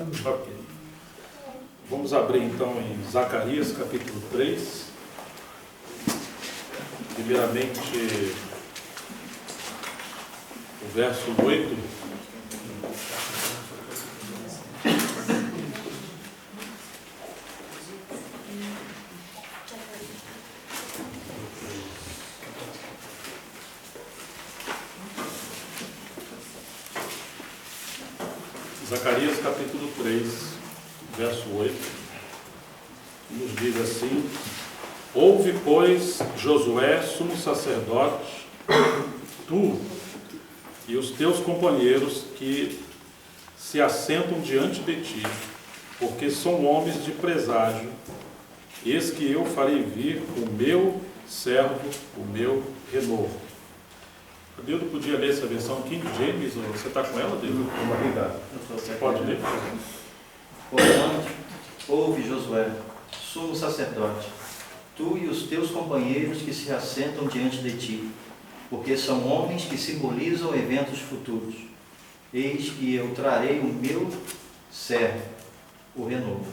Ok. Vamos abrir então em Zacarias capítulo 3. Primeiramente, o verso 8. Zacarias capítulo 3, verso 8, nos diz assim: Ouve, pois, Josué, sumo sacerdote, tu e os teus companheiros que se assentam diante de ti, porque são homens de presságio, eis que eu farei vir o meu servo, o meu renovo. Deus podia ler essa versão King James, ou você está com ela, Deus? Você pode ler? Portanto, ouve, Josué, sumo sacerdote, tu e os teus companheiros que se assentam diante de ti, porque são homens que simbolizam eventos futuros. Eis que eu trarei o meu servo, o renovo.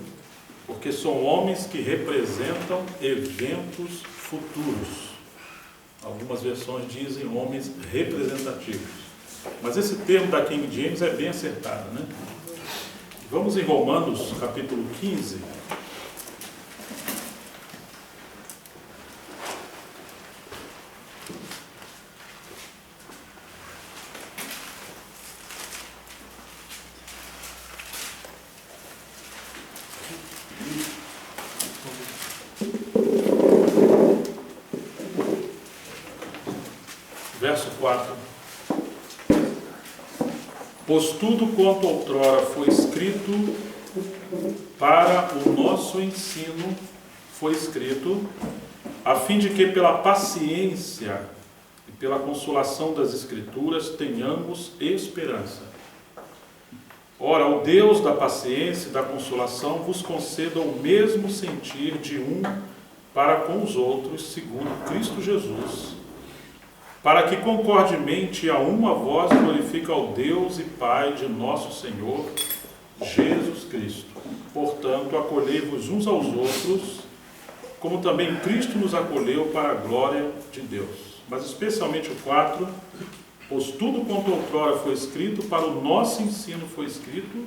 Porque são homens que representam eventos futuros. Algumas versões dizem homens representativos. Mas esse termo da King James é bem acertado, né? Vamos em Romanos, capítulo 15. Verso 4. Pois tudo quanto outrora foi escrito para o nosso ensino foi escrito, a fim de que pela paciência e pela consolação das Escrituras tenhamos esperança. Ora, o Deus da paciência e da consolação vos conceda o mesmo sentir de um para com os outros, segundo Cristo Jesus, para que concordemente a uma voz glorifique ao Deus e Pai de nosso Senhor Jesus Cristo. Portanto, acolhei-vos uns aos outros, como também Cristo nos acolheu para a glória de Deus. Mas especialmente o 4, pois tudo quanto outrora foi escrito, para o nosso ensino foi escrito,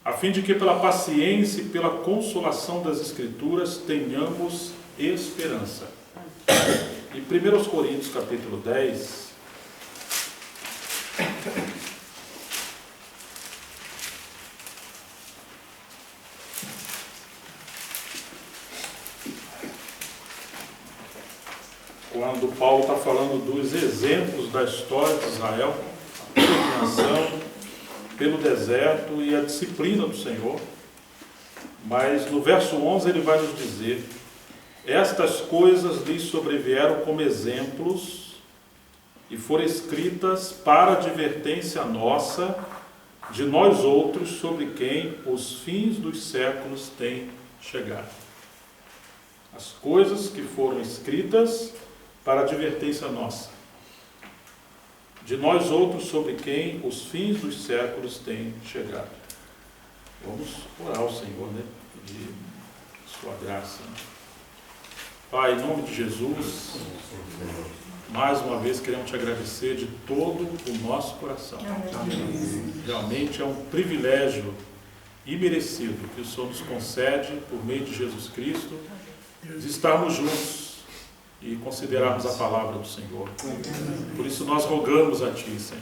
a fim de que pela paciência e pela consolação das Escrituras tenhamos esperança. Em 1 Coríntios capítulo 10, quando Paulo está falando dos exemplos da história de Israel, a peregrinação pelo deserto e a disciplina do Senhor, mas no verso 11 ele vai nos dizer: estas coisas lhes sobrevieram como exemplos e foram escritas para advertência nossa, de nós outros, sobre quem os fins dos séculos têm chegado. As coisas que foram escritas para advertência nossa, de nós outros, sobre quem os fins dos séculos têm chegado. Vamos orar ao Senhor, né? Pedir sua graça. Pai, em nome de Jesus, mais uma vez queremos te agradecer de todo o nosso coração. Amém. Realmente é um privilégio imerecido que o Senhor nos concede, por meio de Jesus Cristo, de estarmos juntos e considerarmos a palavra do Senhor. Por isso nós rogamos a Ti, Senhor,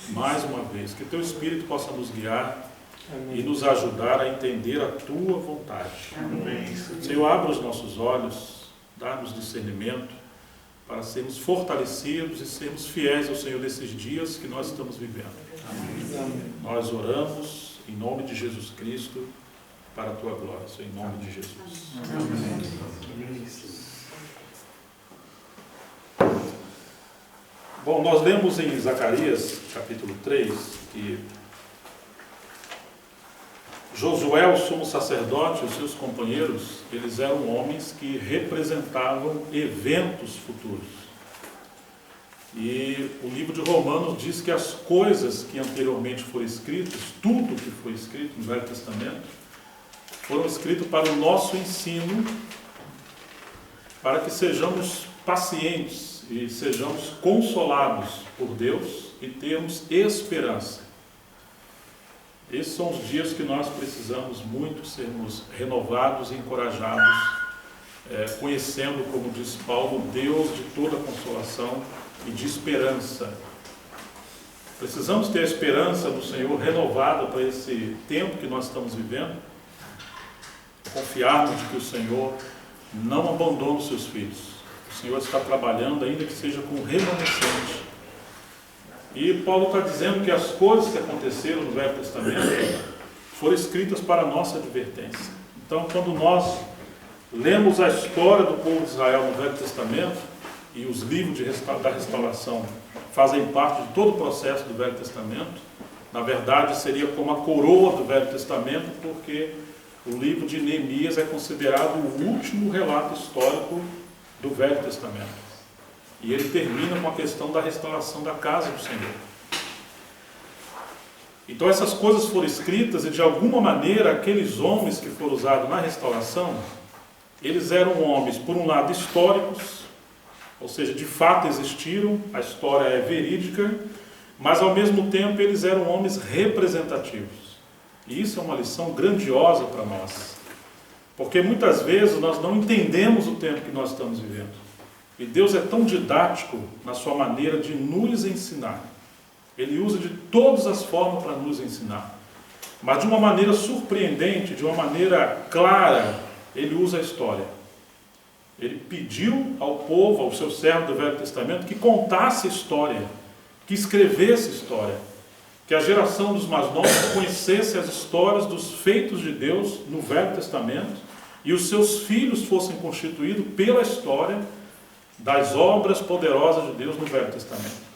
mais uma vez, que Teu Espírito possa nos guiar e nos ajudar a entender a Tua vontade. Amém. Senhor, abra os nossos olhos, dá-nos discernimento para sermos fortalecidos e sermos fiéis ao Senhor nesses dias que nós estamos vivendo. Amém. Nós oramos em nome de Jesus Cristo para a Tua glória, Senhor, em nome de Jesus. Amém. Bom, nós lemos em Zacarias capítulo 3 que Josué, o sumo sacerdote, e os seus companheiros, eles eram homens que representavam eventos futuros. E o livro de Romanos diz que as coisas que anteriormente foram escritas, tudo que foi escrito no Velho Testamento, foram escritos para o nosso ensino, para que sejamos pacientes e sejamos consolados por Deus e termos esperança. Esses são os dias que nós precisamos muito sermos renovados e encorajados, conhecendo, como diz Paulo, Deus de toda consolação e de esperança. Precisamos ter a esperança do Senhor renovada para esse tempo que nós estamos vivendo, confiarmos de que o Senhor não abandona os seus filhos. O Senhor está trabalhando, ainda que seja com remanescente. E Paulo está dizendo que as coisas que aconteceram no Velho Testamento foram escritas para a nossa advertência. Então, quando nós lemos a história do povo de Israel no Velho Testamento, e os livros da restauração fazem parte de todo o processo do Velho Testamento, na verdade seria como a coroa do Velho Testamento, porque o livro de Neemias é considerado o último relato histórico do Velho Testamento. E ele termina com a questão da restauração da casa do Senhor. Então essas coisas foram escritas e de alguma maneira aqueles homens que foram usados na restauração, eles eram homens, por um lado, históricos, ou seja, de fato existiram, a história é verídica, mas ao mesmo tempo eles eram homens representativos. E isso é uma lição grandiosa para nós, porque muitas vezes nós não entendemos o tempo que nós estamos vivendo. E Deus é tão didático na sua maneira de nos ensinar. Ele usa de todas as formas para nos ensinar. Mas de uma maneira surpreendente, de uma maneira clara, ele usa a história. Ele pediu ao povo, ao seu servo do Velho Testamento, que contasse a história, que escrevesse história, que a geração dos mais novos conhecesse as histórias dos feitos de Deus no Velho Testamento e os seus filhos fossem constituídos pela história das obras poderosas de Deus no Velho Testamento.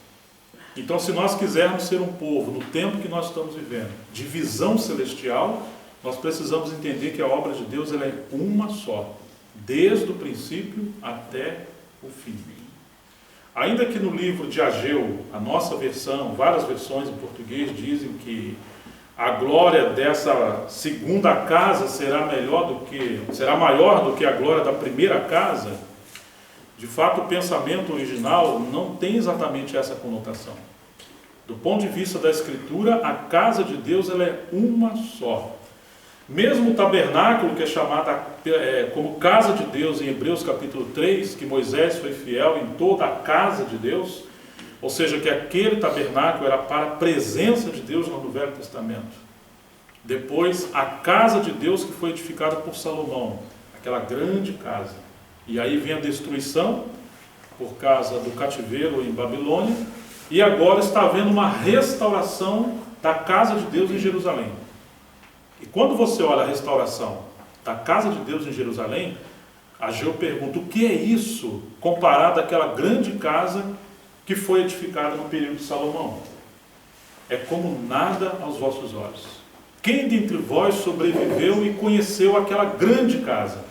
Então, se nós quisermos ser um povo no tempo que nós estamos vivendo, de visão celestial, nós precisamos entender que a obra de Deus ela é uma só, desde o princípio até o fim. Ainda que no livro de Ageu, a nossa versão, várias versões em português dizem que a glória dessa segunda casa será maior do que a glória da primeira casa, de fato o pensamento original não tem exatamente essa conotação. Do ponto de vista da Escritura, a casa de Deus ela é uma só. Mesmo o tabernáculo, que é chamado como casa de Deus em Hebreus capítulo 3, que Moisés foi fiel em toda a casa de Deus, ou seja, que aquele tabernáculo era para a presença de Deus no Velho Testamento. Depois, a casa de Deus que foi edificada por Salomão, aquela grande casa. E aí vem a destruição, por causa do cativeiro em Babilônia, e agora está havendo uma restauração da casa de Deus em Jerusalém. E quando você olha a restauração da casa de Deus em Jerusalém, Ageu pergunta, o que é isso comparado àquela grande casa que foi edificada no período de Salomão? É como nada aos vossos olhos. Quem dentre vós sobreviveu e conheceu aquela grande casa?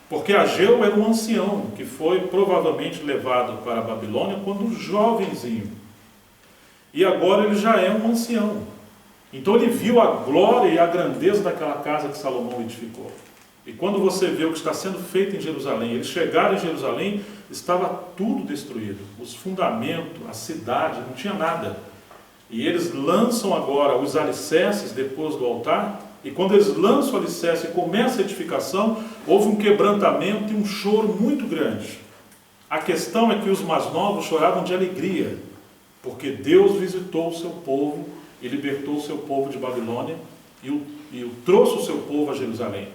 Porque Ageu era um ancião que foi provavelmente levado para a Babilônia quando jovenzinho. E agora ele já é um ancião. Então ele viu a glória e a grandeza daquela casa que Salomão edificou. E quando você vê o que está sendo feito em Jerusalém, eles chegaram em Jerusalém, estava tudo destruído. Os fundamentos, a cidade, não tinha nada. E eles lançam agora os alicerces depois do altar, e quando eles lançam o alicerce e começa a edificação, houve um quebrantamento e um choro muito grande. A questão é que os mais novos choravam de alegria, porque Deus visitou o seu povo e libertou o seu povo de Babilônia e trouxe o seu povo a Jerusalém.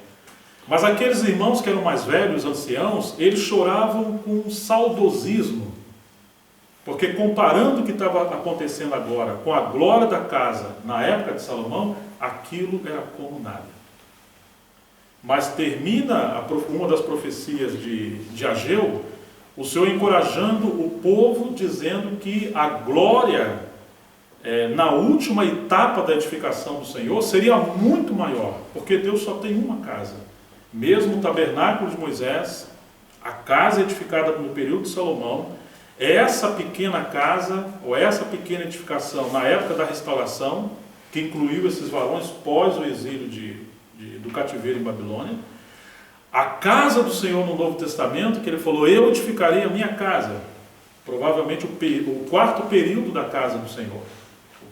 Mas aqueles irmãos que eram mais velhos, anciãos, eles choravam com saudosismo, porque comparando o que estava acontecendo agora com a glória da casa na época de Salomão, aquilo era como nada. Mas termina uma das profecias de Ageu, o Senhor encorajando o povo, dizendo que a glória na última etapa da edificação do Senhor seria muito maior, porque Deus só tem uma casa. Mesmo o tabernáculo de Moisés, a casa edificada no período de Salomão, essa pequena casa, ou essa pequena edificação, na época da restauração, que incluiu esses varões pós o exílio do cativeiro em Babilônia, a casa do Senhor no Novo Testamento, que ele falou, eu edificarei a minha casa, provavelmente o quarto período da casa do Senhor,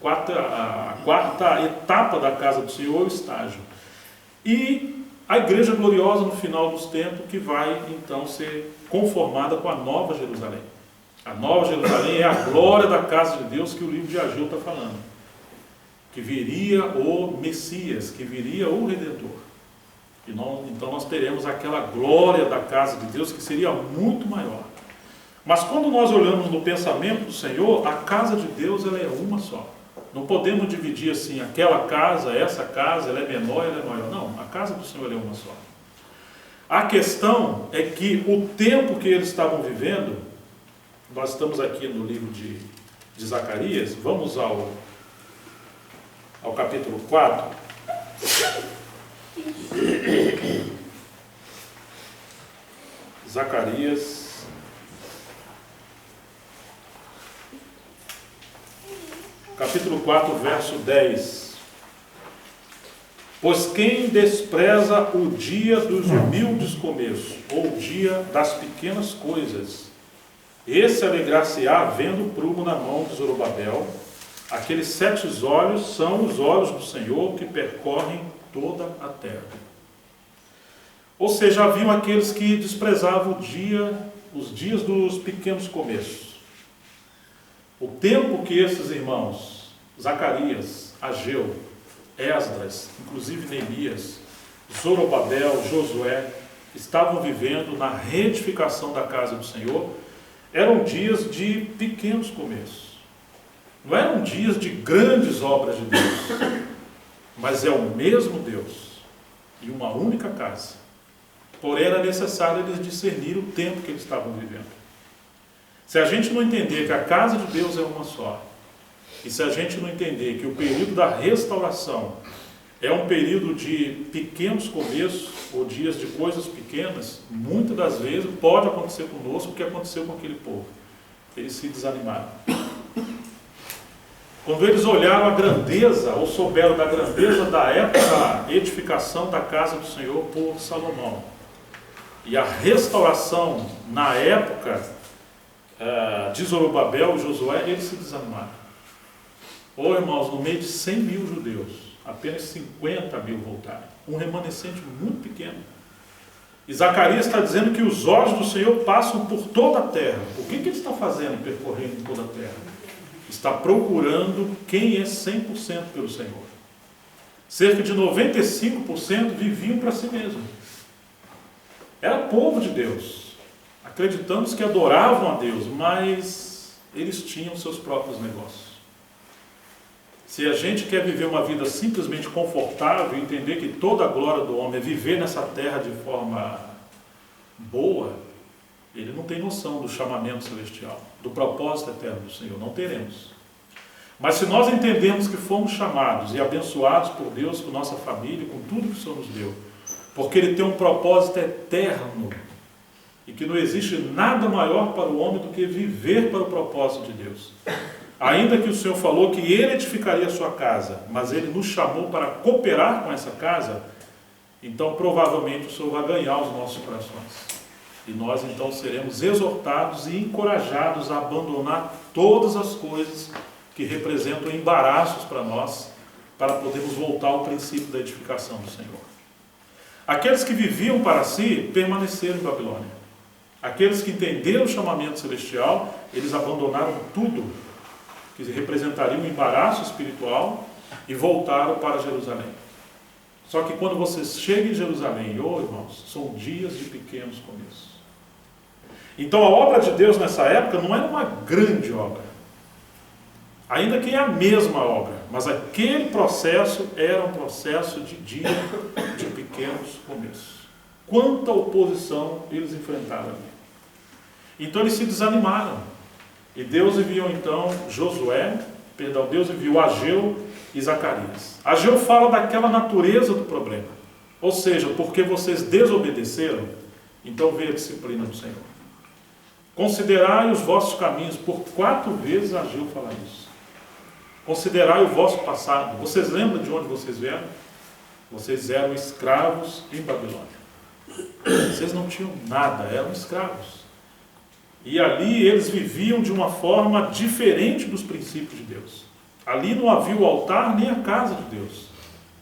a quarta etapa da casa do Senhor, o estágio. E a igreja gloriosa no final dos tempos, que vai então ser conformada com a Nova Jerusalém. A Nova Jerusalém é a glória da casa de Deus que o livro de Ageu está falando. Que viria o Messias, que viria o Redentor. Então nós teremos aquela glória da casa de Deus que seria muito maior. Mas quando nós olhamos no pensamento do Senhor, a casa de Deus ela é uma só. Não podemos dividir assim, aquela casa, essa casa, ela é menor, ela é maior. Não, a casa do Senhor é uma só. A questão é que o tempo que eles estavam vivendo, nós estamos aqui no livro de Zacarias, vamos ao capítulo 4. Zacarias, capítulo 4, verso 10. Pois quem despreza o dia dos humildes começos, ou o dia das pequenas coisas, esse alegrar-se-á vendo o prumo na mão de Zorobabel. Aqueles 7 olhos são os olhos do Senhor que percorrem toda a terra. Ou seja, haviam aqueles que desprezavam os dias dos pequenos começos. O tempo que esses irmãos, Zacarias, Ageu, Esdras, inclusive Neemias, Zorobabel, Josué, estavam vivendo na reedificação da casa do Senhor, eram dias de pequenos começos. Não eram dias de grandes obras de Deus, mas é o mesmo Deus e uma única casa. Porém, era necessário eles discernir o tempo que eles estavam vivendo. Se a gente não entender que a casa de Deus é uma só, e se a gente não entender que o período da restauração é um período de pequenos começos, ou dias de coisas pequenas, muitas das vezes pode acontecer conosco o que aconteceu com aquele povo. Eles se desanimaram. Quando eles olharam a grandeza, ou souberam da grandeza da época da edificação da casa do Senhor por Salomão, e a restauração na época de Zorobabel e Josué, eles se desanimaram. Ou irmãos, no meio de 100 mil judeus, apenas 50 mil voltaram. Um remanescente muito pequeno. E Zacarias está dizendo que os olhos do Senhor passam por toda a terra. O que ele está fazendo percorrendo toda a terra? Está procurando quem é 100% pelo Senhor. Cerca de 95% viviam para si mesmo. Era povo de Deus. Acreditamos que adoravam a Deus, mas eles tinham seus próprios negócios. Se a gente quer viver uma vida simplesmente confortável e entender que toda a glória do homem é viver nessa terra de forma boa, ele não tem noção do chamamento celestial, do propósito eterno do Senhor. Não teremos. Mas se nós entendemos que fomos chamados e abençoados por Deus, com nossa família, com tudo que o Senhor nos deu, porque Ele tem um propósito eterno, e que não existe nada maior para o homem do que viver para o propósito de Deus. Ainda que o Senhor falou que Ele edificaria a sua casa, mas Ele nos chamou para cooperar com essa casa, então provavelmente o Senhor vai ganhar os nossos corações. E nós então seremos exortados e encorajados a abandonar todas as coisas que representam embaraços para nós, para podermos voltar ao princípio da edificação do Senhor. Aqueles que viviam para si permaneceram em Babilônia. Aqueles que entenderam o chamamento celestial, eles abandonaram tudo que representaria um embaraço espiritual e voltaram para Jerusalém. Só que quando você chega em Jerusalém, irmãos, são dias de pequenos começos. Então a obra de Deus nessa época não era uma grande obra, ainda que é a mesma obra, mas aquele processo era um processo de dia de pequenos começos. Quanta oposição eles enfrentaram ali. Então eles se desanimaram. E Deus enviou então Deus enviou Ageu e Zacarias. Ageu fala daquela natureza do problema. Ou seja, porque vocês desobedeceram, então veio a disciplina do Senhor. Considerai os vossos caminhos. Por 4 vezes Ageu fala isso. Considerai o vosso passado. Vocês lembram de onde vocês vieram? Vocês eram escravos em Babilônia. Vocês não tinham nada, eram escravos. E ali eles viviam de uma forma diferente dos princípios de Deus. Ali não havia o altar nem a casa de Deus.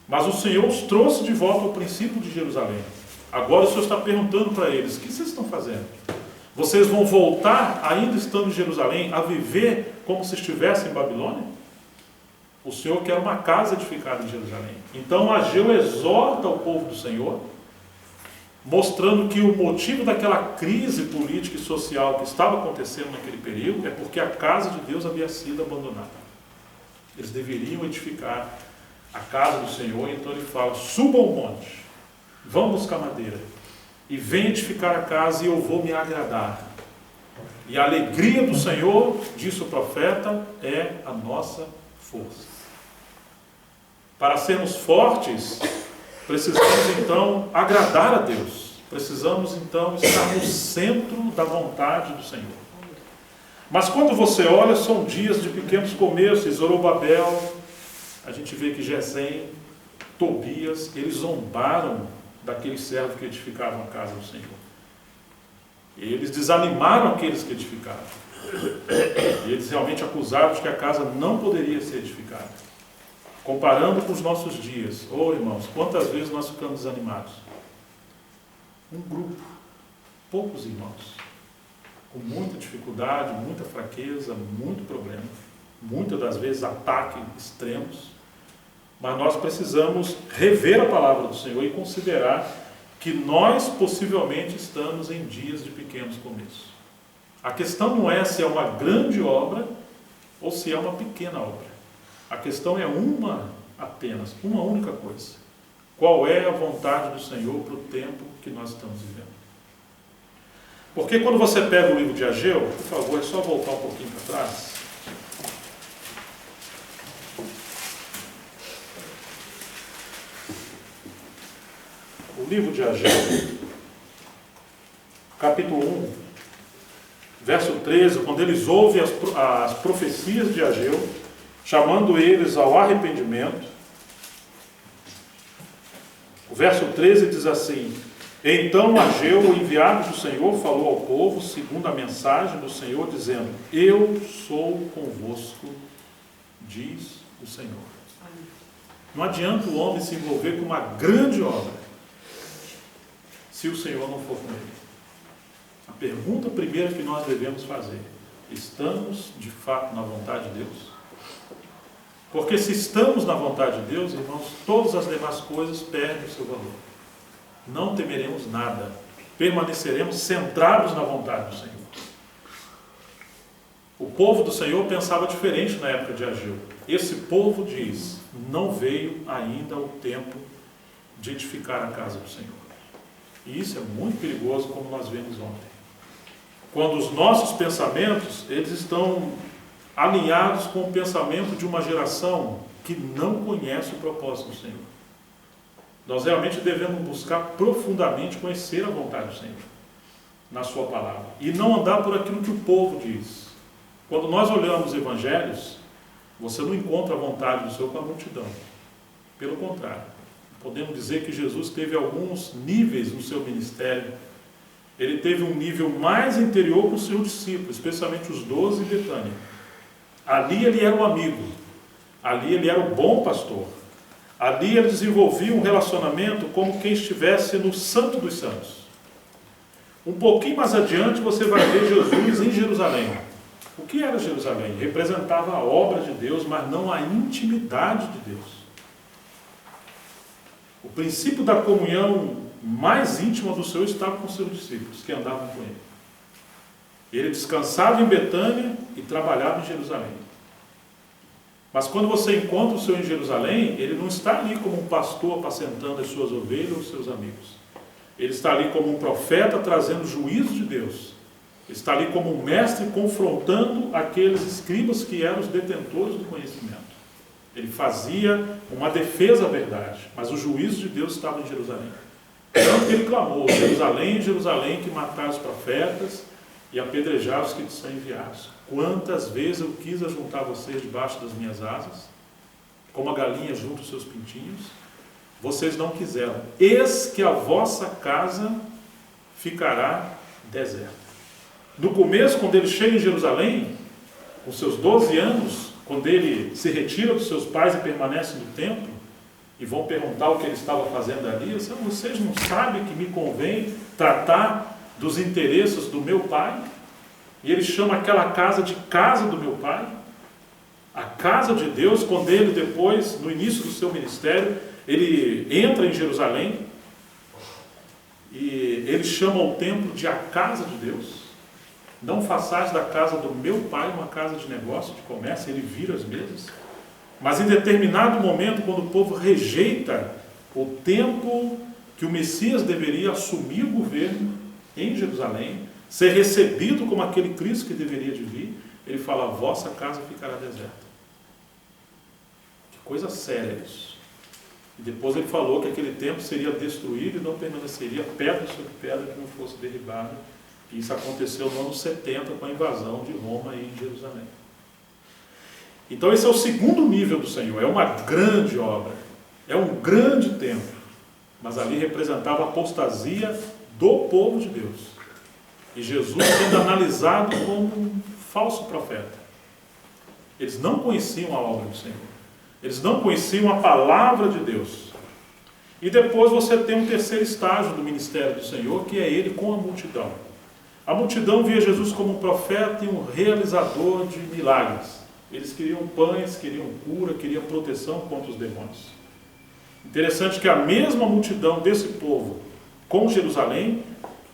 Mas o Senhor os trouxe de volta ao princípio de Jerusalém. Agora o Senhor está perguntando para eles: o que vocês estão fazendo? Vocês vão voltar, ainda estando em Jerusalém, a viver como se estivessem em Babilônia? O Senhor quer uma casa edificada em Jerusalém. Então Ageu exorta o povo do Senhor, mostrando que o motivo daquela crise política e social que estava acontecendo naquele período é porque a casa de Deus havia sido abandonada. Eles deveriam edificar a casa do Senhor. Então ele fala: subam o monte, vão buscar madeira e venham edificar a casa, e eu vou me agradar. E a alegria do Senhor, disse o profeta, é a nossa força. Para sermos fortes, precisamos então agradar a Deus. Precisamos então estar no centro da vontade do Senhor. Mas quando você olha, são dias de pequenos começos. Zorobabel, a gente vê que Gesem, Tobias, eles zombaram daqueles servos que edificavam a casa do Senhor. Eles desanimaram aqueles que edificaram. E eles realmente acusaram de que a casa não poderia ser edificada. Comparando com os nossos dias, irmãos, quantas vezes nós ficamos desanimados? Um grupo, poucos irmãos, com muita dificuldade, muita fraqueza, muito problema, muitas das vezes ataques extremos, mas nós precisamos rever a palavra do Senhor e considerar que nós possivelmente estamos em dias de pequenos começos. A questão não é se é uma grande obra ou se é uma pequena obra. A questão é apenas uma única coisa: qual é a vontade do Senhor para o tempo que nós estamos vivendo? Porque quando você pega o livro de Ageu, por favor, é só voltar um pouquinho para trás. O livro de Ageu, capítulo 1, verso 13, quando eles ouvem as profecias de Ageu, chamando eles ao arrependimento. O verso 13 diz assim: então Ageu, o enviado do Senhor, falou ao povo, segundo a mensagem do Senhor, dizendo: eu sou convosco, diz o Senhor. Não adianta o homem se envolver com uma grande obra se o Senhor não for com ele. A pergunta primeira que nós devemos fazer: estamos de fato na vontade de Deus? Porque se estamos na vontade de Deus, irmãos, todas as demais coisas perdem o seu valor. Não temeremos nada. Permaneceremos centrados na vontade do Senhor. O povo do Senhor pensava diferente na época de Ageu. Esse povo diz: não veio ainda o tempo de edificar a casa do Senhor. E isso é muito perigoso, como nós vimos ontem. Quando os nossos pensamentos, eles estão alinhados com o pensamento de uma geração que não conhece o propósito do Senhor. Nós realmente devemos buscar profundamente conhecer a vontade do Senhor na sua palavra e não andar por aquilo que o povo diz. Quando nós olhamos os evangelhos, você não encontra a vontade do Senhor com a multidão. Pelo contrário, podemos dizer que Jesus teve alguns níveis no seu ministério. Ele teve um nível mais interior com os seus discípulos, especialmente os 12 em Betânia. Ali ele era um amigo, ali ele era o bom pastor, ali ele desenvolvia um relacionamento como quem estivesse no Santo dos Santos. Um pouquinho mais adiante você vai ver Jesus em Jerusalém. O que era Jerusalém? Representava a obra de Deus, mas não a intimidade de Deus. O princípio da comunhão mais íntima do Senhor estava com os seus discípulos, que andavam com ele. Ele descansava em Betânia e trabalhava em Jerusalém. Mas quando você encontra o Senhor em Jerusalém, ele não está ali como um pastor apacentando as suas ovelhas ou os seus amigos. Ele está ali como um profeta trazendo o juízo de Deus. Ele está ali como um mestre confrontando aqueles escribas que eram os detentores do conhecimento. Ele fazia uma defesa à verdade, mas o juízo de Deus estava em Jerusalém. Tanto que ele clamou: Jerusalém, Jerusalém, que mataram os profetas e apedrejar os que te são enviados. Quantas vezes eu quis ajuntar vocês debaixo das minhas asas, como a galinha junta os seus pintinhos, vocês não quiseram. Eis que a vossa casa ficará deserta. No começo, quando ele chega em Jerusalém, com seus 12 anos, quando ele se retira dos seus pais e permanece no templo, e vão perguntar o que ele estava fazendo ali, ele disse, vocês não sabem que me convém tratar dos interesses do meu pai? E ele chama aquela casa de casa do meu pai. A casa de Deus, quando ele depois, no início do seu ministério, ele entra em Jerusalém, e ele chama o templo de a casa de Deus. Não façais da casa do meu pai uma casa de negócio, de comércio, ele vira as mesas. Mas em determinado momento, quando o povo rejeita o tempo que o Messias deveria assumir o governo em Jerusalém, ser recebido como aquele Cristo que deveria de vir, ele fala, a vossa casa ficará deserta. Que coisa séria isso. E depois ele falou que aquele templo seria destruído e não permaneceria pedra sobre pedra que não fosse derribada. E isso aconteceu no ano 70 com a invasão de Roma em Jerusalém. Então esse é o segundo nível do Senhor. É uma grande obra. É um grande templo. Mas ali representava a apostasia do povo de Deus. E Jesus sendo analisado como um falso profeta. Eles não conheciam a obra do Senhor. Eles não conheciam a palavra de Deus. E depois você tem um terceiro estágio do ministério do Senhor, que é ele com a multidão. A multidão via Jesus como um profeta e um realizador de milagres. Eles queriam pães, queriam cura, queriam proteção contra os demônios. Interessante que a mesma multidão desse povo com Jerusalém,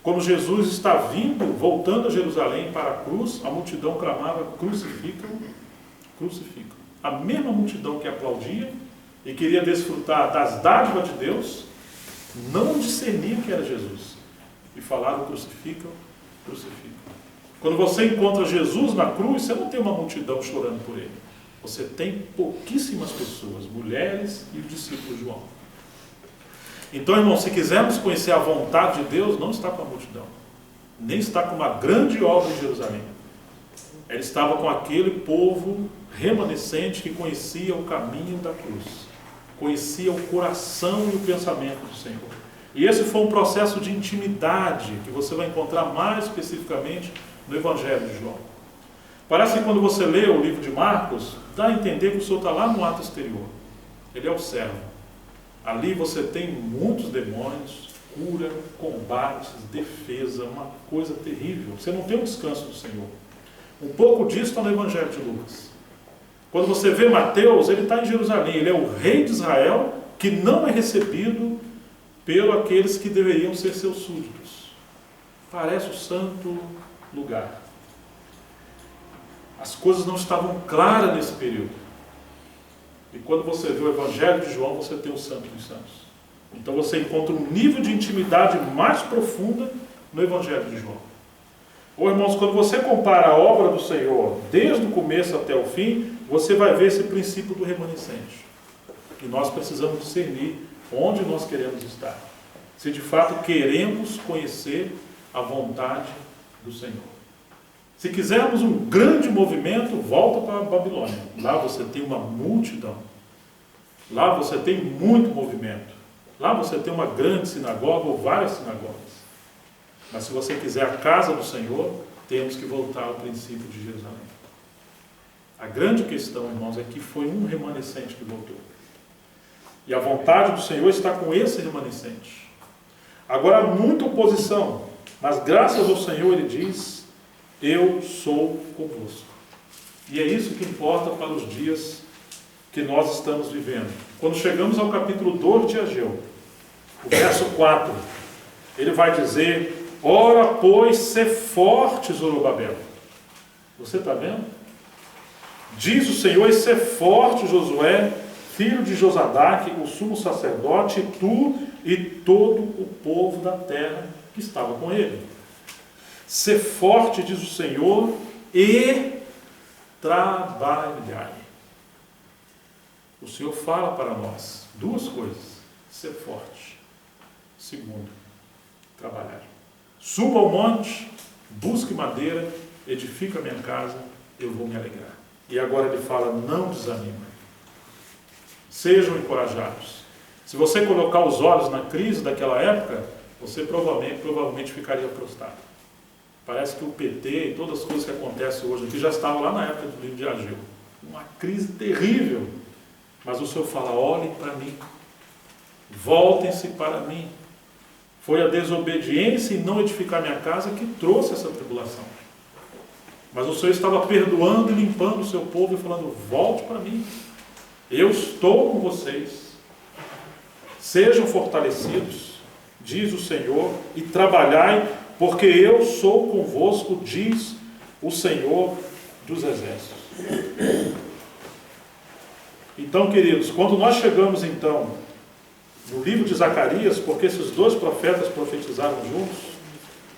quando Jesus está vindo, voltando a Jerusalém para a cruz, a multidão clamava, crucificam, crucificam. A mesma multidão que aplaudia e queria desfrutar das dádivas de Deus, não discernia que era Jesus. E falaram, crucificam, crucificam. Quando você encontra Jesus na cruz, você não tem uma multidão chorando por ele. Você tem pouquíssimas pessoas, mulheres e o discípulo João. Então, irmão, se quisermos conhecer a vontade de Deus, não está com a multidão. Nem está com uma grande obra em Jerusalém. Ele estava com aquele povo remanescente que conhecia o caminho da cruz. Conhecia o coração e o pensamento do Senhor. E esse foi um processo de intimidade que você vai encontrar mais especificamente no Evangelho de João. Parece que quando você lê o livro de Marcos, dá a entender que o Senhor está lá no ato exterior. Ele é o servo. Ali você tem muitos demônios, cura, combates, defesa, uma coisa terrível. Você não tem um descanso do Senhor. Um pouco disso está no Evangelho de Lucas. Quando você vê Mateus, ele está em Jerusalém. Ele é o rei de Israel que não é recebido pelos aqueles que deveriam ser seus súditos. Parece o santo lugar. As coisas não estavam claras nesse período. E quando você vê o Evangelho de João, você tem o Santo dos Santos. Então você encontra um nível de intimidade mais profunda no Evangelho de João. Ou, irmãos, quando você compara a obra do Senhor desde o começo até o fim, você vai ver esse princípio do remanescente. E nós precisamos discernir onde nós queremos estar. Se de fato queremos conhecer a vontade do Senhor. Se quisermos um grande movimento, volta para a Babilônia. Lá você tem uma multidão. Lá você tem muito movimento. Lá você tem uma grande sinagoga ou várias sinagogas. Mas se você quiser a casa do Senhor, temos que voltar ao princípio de Jerusalém. A grande questão, irmãos, é que foi um remanescente que voltou. E a vontade do Senhor está com esse remanescente. Agora há muita oposição, mas graças ao Senhor ele diz, eu sou convosco. E é isso que importa para os dias que nós estamos vivendo. Quando chegamos ao capítulo 2 de Ageu, o verso 4, ele vai dizer, ora, pois, sê forte, Zorobabel. Você está vendo? Diz o Senhor, e sê forte, Josué, filho de Josadaque, o sumo sacerdote, tu e todo o povo da terra que estava com ele. Sê forte, diz o Senhor, e trabalhai. O Senhor fala para nós duas coisas. Ser forte. Segundo, trabalhar. Suba ao monte busque madeira, edifica a minha casa, eu vou me alegrar. E agora ele fala, não desanima. Sejam encorajados. Se você colocar os olhos na crise daquela época, você provavelmente ficaria prostrado. Parece que o PT e todas as coisas que acontecem hoje aqui já estavam lá na época do livro de Ageu. Uma crise terrível. Mas o Senhor fala, olhem para mim. Voltem-se para mim. Foi a desobediência em não edificar minha casa que trouxe essa tribulação. Mas o Senhor estava perdoando e limpando o seu povo e falando, volte para mim. Eu estou com vocês. Sejam fortalecidos, diz o Senhor, e trabalhai, porque eu sou convosco, diz o Senhor dos Exércitos. Então, queridos, quando nós chegamos então no livro de Zacarias, porque esses dois profetas profetizaram juntos,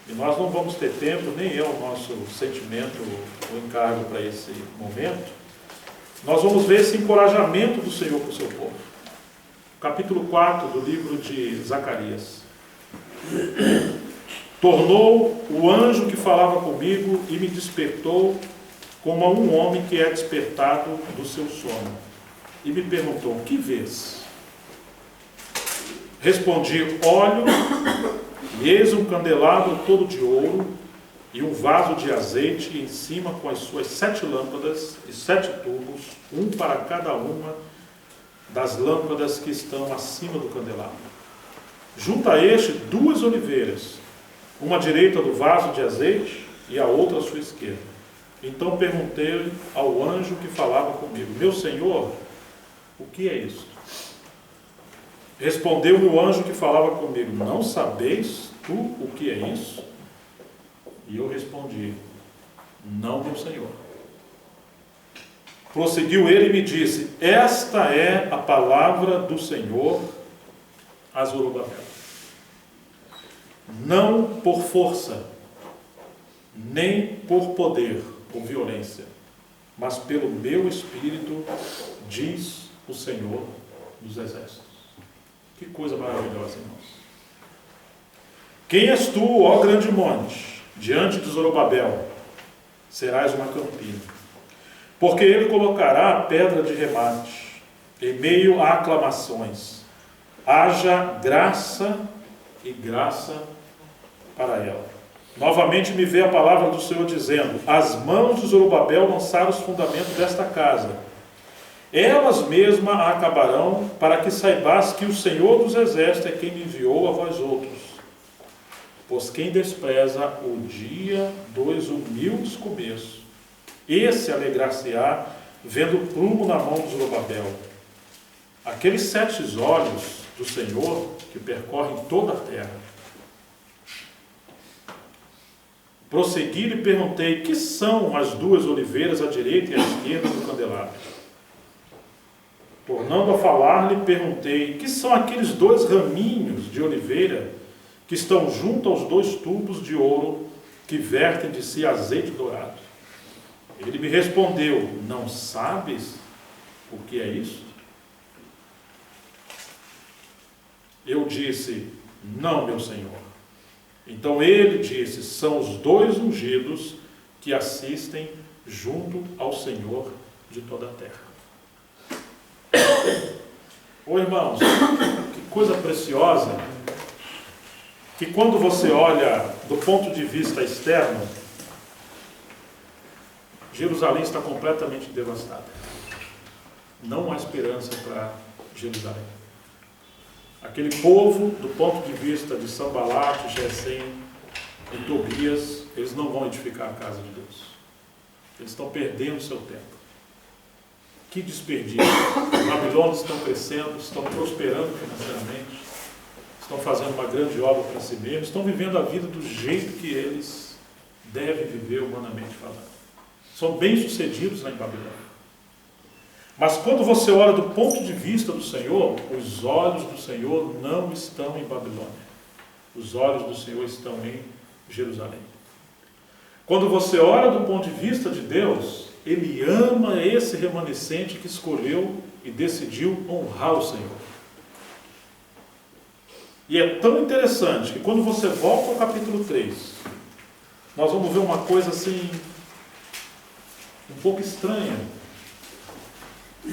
e nós não vamos ter tempo, nem é o nosso sentimento, o encargo para esse momento, nós vamos ver esse encorajamento do Senhor para o seu povo. Capítulo 4 do livro de Zacarias. Tornou o anjo que falava comigo e me despertou como a um homem que é despertado do seu sono. E me perguntou, que vês? Respondi, olho, e eis um candelabro todo de ouro, e um vaso de azeite em cima com as suas 7 lâmpadas e 7 tubos, um para cada uma das lâmpadas que estão acima do candelabro. Junto a este, 2 oliveiras, uma à direita do vaso de azeite e a outra à sua esquerda. Então perguntei ao anjo que falava comigo, meu Senhor, o que é isso? Respondeu-me o anjo que falava comigo, não sabeis tu o que é isso? E eu respondi, não, meu Senhor. Prosseguiu ele e me disse, esta é a palavra do Senhor a Zorobabel. Não por força, nem por poder, por violência, mas pelo meu Espírito, diz o Senhor dos Exércitos. Que coisa maravilhosa, irmãos. Quem és tu, ó grande monte, diante de Zorobabel? Serás uma campina. Porque ele colocará a pedra de remate, em meio a aclamações. Haja graça e graça para ela. Novamente me veio a palavra do Senhor dizendo, as mãos de Zorobabel lançaram os fundamentos desta casa. Elas mesmas a acabarão, para que saibas que o Senhor dos Exércitos é quem me enviou a vós outros. Pois quem despreza o dia dos humildes começos, esse alegrar-se-á, vendo o prumo na mão de Zorobabel. Aqueles 7 olhos do Senhor, que percorrem toda a terra. Prossegui e perguntei, que são as 2 oliveiras à direita e à esquerda do candelabro? Tornando a falar-lhe, perguntei, que são aqueles 2 raminhos de oliveira que estão junto aos 2 tubos de ouro que vertem de si azeite dourado? Ele me respondeu, não sabes o que é isso? Eu disse, não, meu Senhor. Então ele disse, são os 2 ungidos que assistem junto ao Senhor de toda a terra. Ô irmãos, que coisa preciosa, que quando você olha do ponto de vista externo, Jerusalém está completamente devastada. Não há esperança para Jerusalém. Aquele povo, do ponto de vista de Sanbalate, Gesem e Tobias, eles não vão edificar a casa de Deus. Eles estão perdendo o seu tempo. Que desperdício. Os babilônios estão crescendo, estão prosperando financeiramente, estão fazendo uma grande obra para si mesmos, estão vivendo a vida do jeito que eles devem viver, humanamente falando. São bem-sucedidos lá em Babilônia. Mas quando você olha do ponto de vista do Senhor, os olhos do Senhor não estão em Babilônia. Os olhos do Senhor estão em Jerusalém. Quando você olha do ponto de vista de Deus, Ele ama esse remanescente que escolheu e decidiu honrar o Senhor. E é tão interessante que quando você volta ao capítulo 3, nós vamos ver uma coisa assim, um pouco estranha,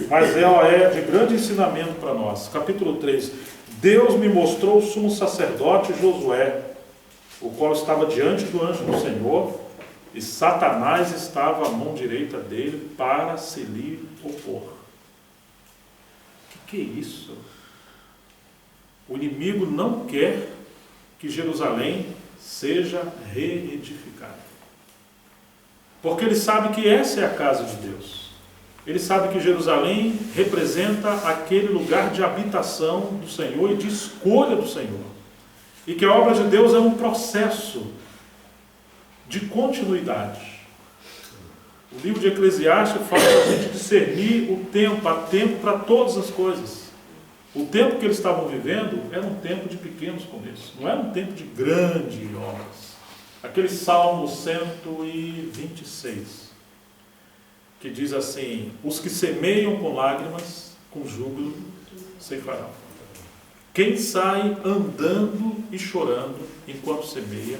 mas ela é de grande ensinamento para nós. Capítulo 3. Deus me mostrou o sumo sacerdote Josué, o qual estava diante do anjo do Senhor, e Satanás estava à mão direita dele para se lhe opor. Que é isso? O inimigo não quer que Jerusalém seja reedificada, porque ele sabe que essa é a casa de Deus. Ele sabe que Jerusalém representa aquele lugar de habitação do Senhor e de escolha do Senhor. E que a obra de Deus é um processo de continuidade. O livro de Eclesiastes fala para a gente discernir o tempo, há tempo para todas as coisas. O tempo que eles estavam vivendo era um tempo de pequenos começos, não era um tempo de grandes obras. Aquele Salmo 126, que diz assim: os que semeiam com lágrimas, com júbilo ceifarão. Quem sai andando e chorando enquanto semeia,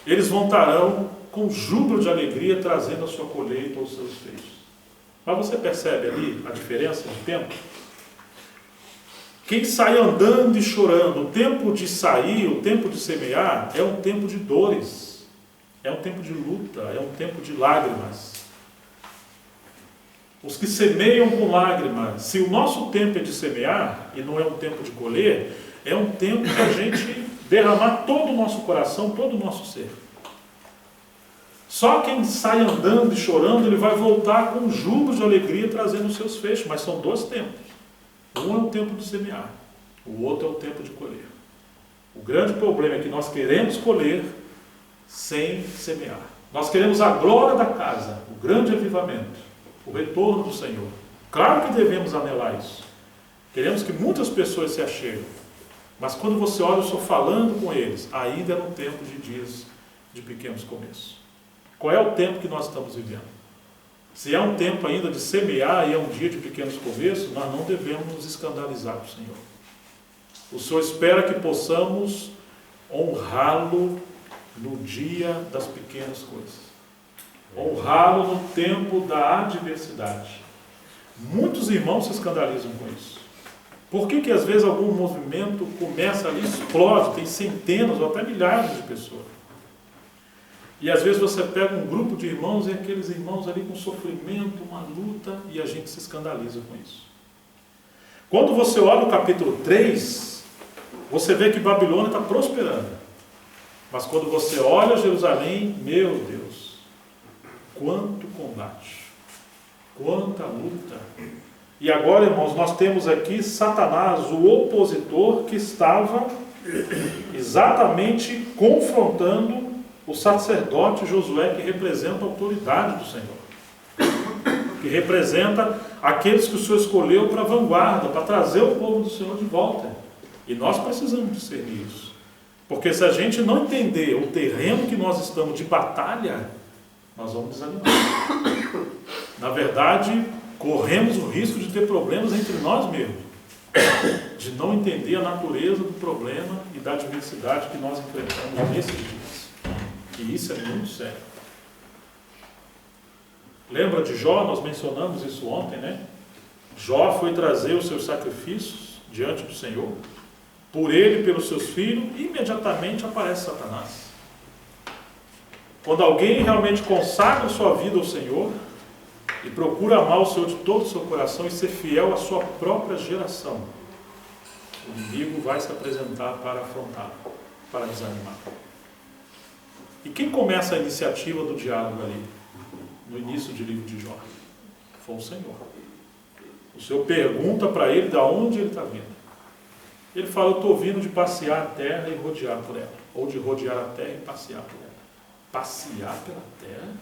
eles voltarão com júbilo de alegria, trazendo a sua colheita aos seus feixes. Mas você percebe ali a diferença de tempo? Quem sai andando e chorando, o tempo de sair, o tempo de semear, é um tempo de dores, é um tempo de luta, é um tempo de lágrimas. Os que semeiam com lágrimas, se o nosso tempo é de semear, e não é um tempo de colher, é um tempo de a gente derramar todo o nosso coração, todo o nosso ser. Só quem sai andando e chorando, ele vai voltar com júbilo de alegria, trazendo os seus feixes. Mas são dois tempos. Um é o tempo de semear, o outro é o tempo de colher. O grande problema é que nós queremos colher sem semear. Nós queremos a glória da casa, o grande avivamento, o retorno do Senhor. Claro que devemos anelar isso. Queremos que muitas pessoas se acheguem. Mas quando você olha, eu estou falando com eles, ainda era um tempo de dias de pequenos começos. Qual é o tempo que nós estamos vivendo? Se é um tempo ainda de semear e é um dia de pequenos começos, nós não devemos nos escandalizar do Senhor. O Senhor espera que possamos honrá-lo no dia das pequenas coisas. Honrá-lo no tempo da adversidade. Muitos irmãos se escandalizam com isso. Por que às vezes algum movimento começa ali, explode, tem centenas ou até milhares de pessoas? E às vezes você pega um grupo de irmãos e aqueles irmãos ali com sofrimento, uma luta, e a gente se escandaliza com isso. Quando você olha o capítulo 3, você vê que Babilônia está prosperando. Mas quando você olha Jerusalém, meu Deus, quanto combate, quanta luta. E agora, irmãos, nós temos aqui Satanás, o opositor, que estava exatamente confrontando o sacerdote Josué, que representa a autoridade do Senhor, que representa aqueles que o Senhor escolheu para a vanguarda, para trazer o povo do Senhor de volta. E nós precisamos discernir isso, porque se a gente não entender o terreno que nós estamos de batalha, nós vamos desanimar. Na verdade, corremos o risco de ter problemas entre nós mesmos, de não entender a natureza do problema e da adversidade que nós enfrentamos nesses dias. E isso é muito sério. Lembra de Jó? Nós mencionamos isso ontem, né? Jó foi trazer os seus sacrifícios diante do Senhor. Por ele e pelos seus filhos, imediatamente aparece Satanás. Quando alguém realmente consagra sua vida ao Senhor e procura amar o Senhor de todo o seu coração e ser fiel à sua própria geração, o inimigo vai se apresentar para afrontar, para desanimar. E quem começa a iniciativa do diálogo ali, no início do livro de Jó? Foi o Senhor. O Senhor pergunta para ele de onde ele está vindo. Ele fala: eu estou vindo de passear a terra e rodear por ela. Ou de rodear a terra e passear por ela. Passear pela terra?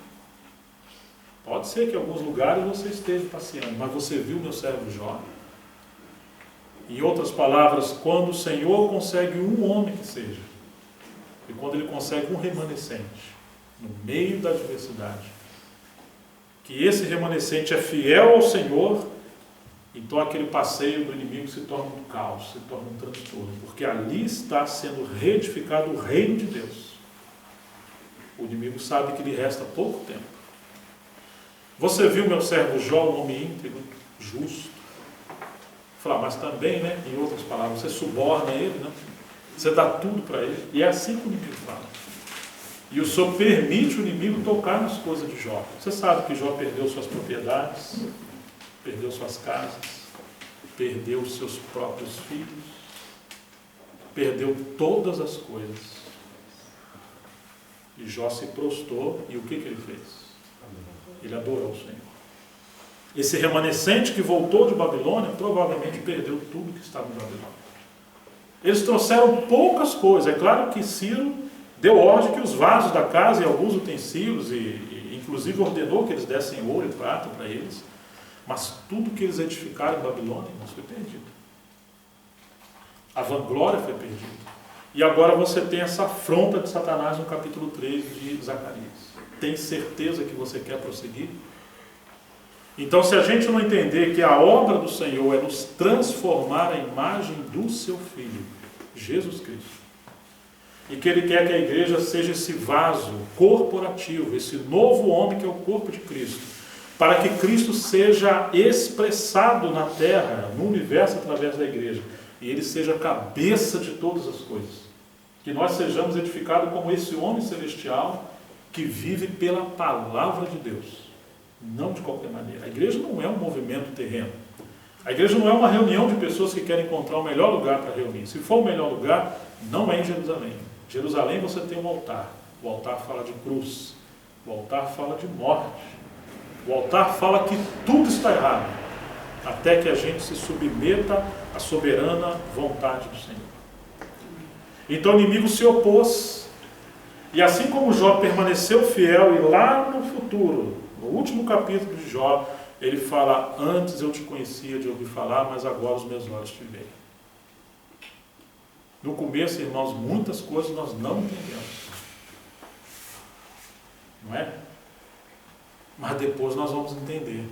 Pode ser que em alguns lugares você esteja passeando, mas você viu meu servo Jó? Em outras palavras, quando o Senhor consegue um homem que seja, e quando ele consegue um remanescente, no meio da adversidade, que esse remanescente é fiel ao Senhor, então aquele passeio do inimigo se torna um caos, se torna um transtorno, porque ali está sendo reedificado o reino de Deus. O inimigo sabe que lhe resta pouco tempo. Você viu meu servo Jó, um homem íntegro, justo? Falar, mas também, né, em outras palavras, você suborna ele, né? Você dá tudo para ele. E é assim que o inimigo fala. E o Senhor permite o inimigo tocar nas coisas de Jó. Você sabe que Jó perdeu suas propriedades, perdeu suas casas, perdeu os seus próprios filhos, perdeu todas as coisas. E Jó se prostrou, e o que ele fez? Ele adorou o Senhor. Esse remanescente que voltou de Babilônia, provavelmente perdeu tudo que estava em Babilônia. Eles trouxeram poucas coisas. É claro que Ciro deu ordem que os vasos da casa e alguns utensílios, e inclusive ordenou que eles dessem ouro e prata para eles, mas tudo que eles edificaram em Babilônia, não foi perdido. A vanglória foi perdida. E agora você tem essa afronta de Satanás no capítulo 3 de Zacarias. Tem certeza que você quer prosseguir? Então, se a gente não entender que a obra do Senhor é nos transformar a imagem do seu Filho, Jesus Cristo, e que Ele quer que a igreja seja esse vaso corporativo, esse novo homem que é o corpo de Cristo, para que Cristo seja expressado na terra, no universo, através da igreja, e Ele seja a cabeça de todas as coisas. Que nós sejamos edificados como esse homem celestial que vive pela palavra de Deus. Não de qualquer maneira. A igreja não é um movimento terreno. A igreja não é uma reunião de pessoas que querem encontrar o melhor lugar para reunir. Se for o melhor lugar, não é em Jerusalém. Em Jerusalém você tem um altar. O altar fala de cruz. O altar fala de morte. O altar fala que tudo está errado, até que a gente se submeta à soberana vontade do Senhor. Então o inimigo se opôs. E assim como Jó permaneceu fiel, e lá no futuro, no último capítulo de Jó, ele fala, antes eu te conhecia de ouvir falar, mas agora os meus olhos te veem. No começo, irmãos, muitas coisas nós não entendemos. Não é? Mas depois nós vamos entender.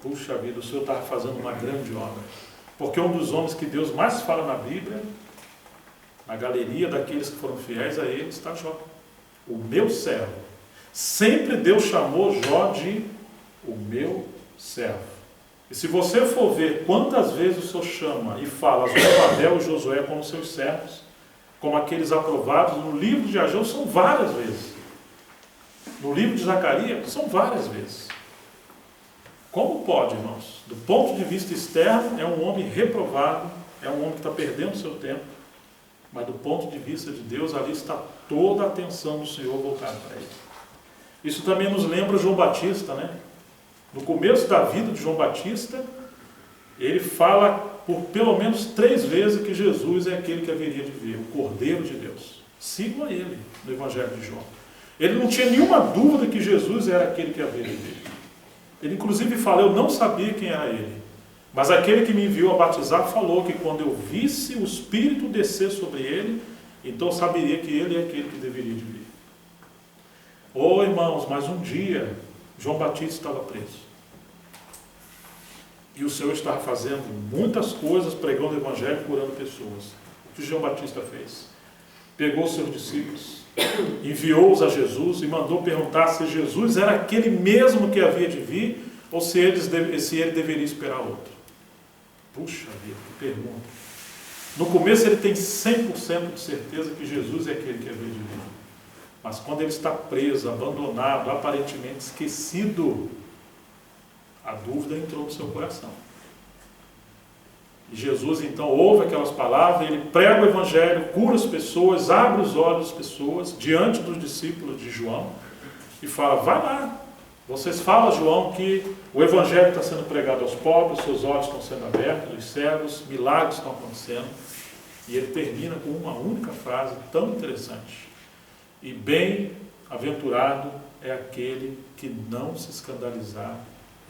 Puxa vida, o Senhor está fazendo uma grande obra. Porque um dos homens que Deus mais fala na Bíblia, na galeria daqueles que foram fiéis a Ele, está Jó. O meu servo. Sempre Deus chamou Jó de o meu servo. E se você for ver quantas vezes o Senhor chama e fala Zorobabel e Josué como seus servos, como aqueles aprovados, no livro de Ageu são várias vezes. No livro de Zacarias são várias vezes. Como pode, irmãos? Do ponto de vista externo, é um homem reprovado, é um homem que está perdendo o seu tempo, mas do ponto de vista de Deus, ali está toda a atenção do Senhor voltada para ele. Isso também nos lembra João Batista, né? No começo da vida de João Batista, ele fala por pelo menos 3 vezes que Jesus é aquele que haveria de vir, o Cordeiro de Deus. Sigam a ele no Evangelho de João. Ele não tinha nenhuma dúvida que Jesus era aquele que haveria de vir. Ele inclusive fala, eu não sabia quem era ele, mas aquele que me enviou a batizar falou que quando eu visse o Espírito descer sobre ele, então eu saberia que ele é aquele que deveria de vir. Oh, irmãos, mas um dia João Batista estava preso. E o Senhor estava fazendo muitas coisas, pregando o Evangelho, curando pessoas. O que João Batista fez? Pegou os seus discípulos, enviou-os a Jesus e mandou perguntar se Jesus era aquele mesmo que havia de vir ou se ele deveria esperar outro. Puxa vida, que pergunta. No começo ele tem 100% de certeza que Jesus é aquele que havia de vir. Mas quando ele está preso, abandonado, aparentemente esquecido, a dúvida entrou no seu coração. E Jesus então ouve aquelas palavras, ele prega o Evangelho, cura as pessoas, abre os olhos das pessoas, diante dos discípulos de João, e fala, vai lá, vocês falam, João, que o Evangelho está sendo pregado aos pobres, seus olhos estão sendo abertos, os cegos, milagres estão acontecendo. E ele termina com uma única frase tão interessante. E bem-aventurado é aquele que não se escandalizar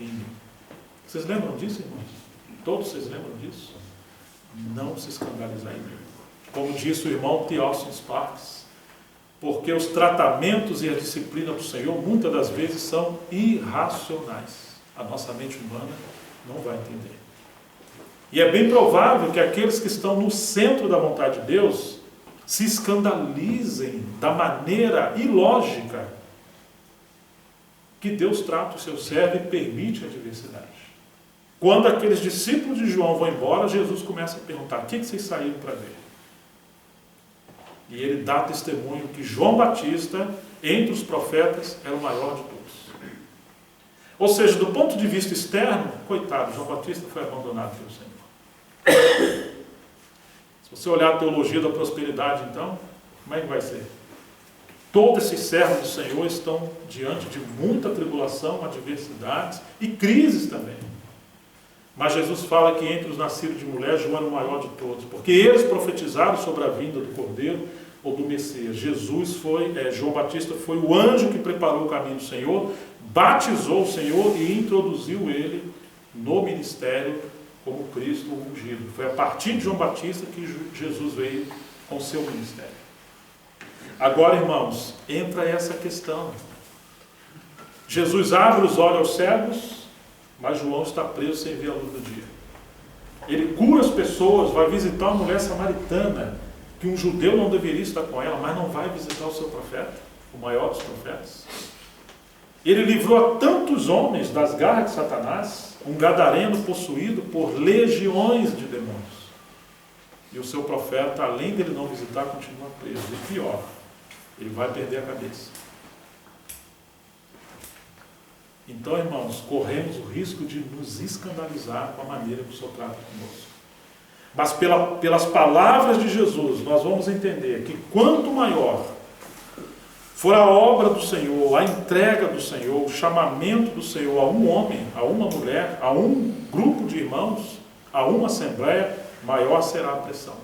em mim. Vocês lembram disso, irmãos? Todos vocês lembram disso? Não se escandalizar em mim. Como disse o irmão Theophilus Sparks, porque os tratamentos e a disciplina do Senhor muitas das vezes são irracionais. A nossa mente humana não vai entender. E é bem provável que aqueles que estão no centro da vontade de Deus, se escandalizem da maneira ilógica que Deus trata o seu servo e permite a adversidade. Quando aqueles discípulos de João vão embora, Jesus começa a perguntar: o que vocês saíram para ver? E ele dá testemunho que João Batista, entre os profetas, era o maior de todos. Ou seja, do ponto de vista externo, coitado, João Batista foi abandonado pelo Senhor. Se você olhar a teologia da prosperidade, então, como é que vai ser? Todos esses servos do Senhor estão diante de muita tribulação, adversidades e crises também. Mas Jesus fala que entre os nascidos de mulher, João era o maior de todos, porque eles profetizaram sobre a vinda do Cordeiro ou do Messias. João Batista foi o anjo que preparou o caminho do Senhor, batizou o Senhor e introduziu ele no ministério como Cristo ungido. Foi a partir de João Batista que Jesus veio com o seu ministério. Agora, irmãos, entra essa questão. Jesus abre os olhos aos cegos, mas João está preso sem ver a luz do dia. Ele cura as pessoas, vai visitar uma mulher samaritana, que um judeu não deveria estar com ela, mas não vai visitar o seu profeta, o maior dos profetas. Ele livrou a tantos homens das garras de Satanás, um gadareno possuído por legiões de demônios. E o seu profeta, além dele não visitar, continua preso. E pior, ele vai perder a cabeça. Então, irmãos, corremos o risco de nos escandalizar com a maneira que o Senhor trata conosco. Mas pelas palavras de Jesus, nós vamos entender que quanto maior for a obra do Senhor, a entrega do Senhor, o chamamento do Senhor a um homem, a uma mulher, a um grupo de irmãos, a uma assembleia, maior será a pressão.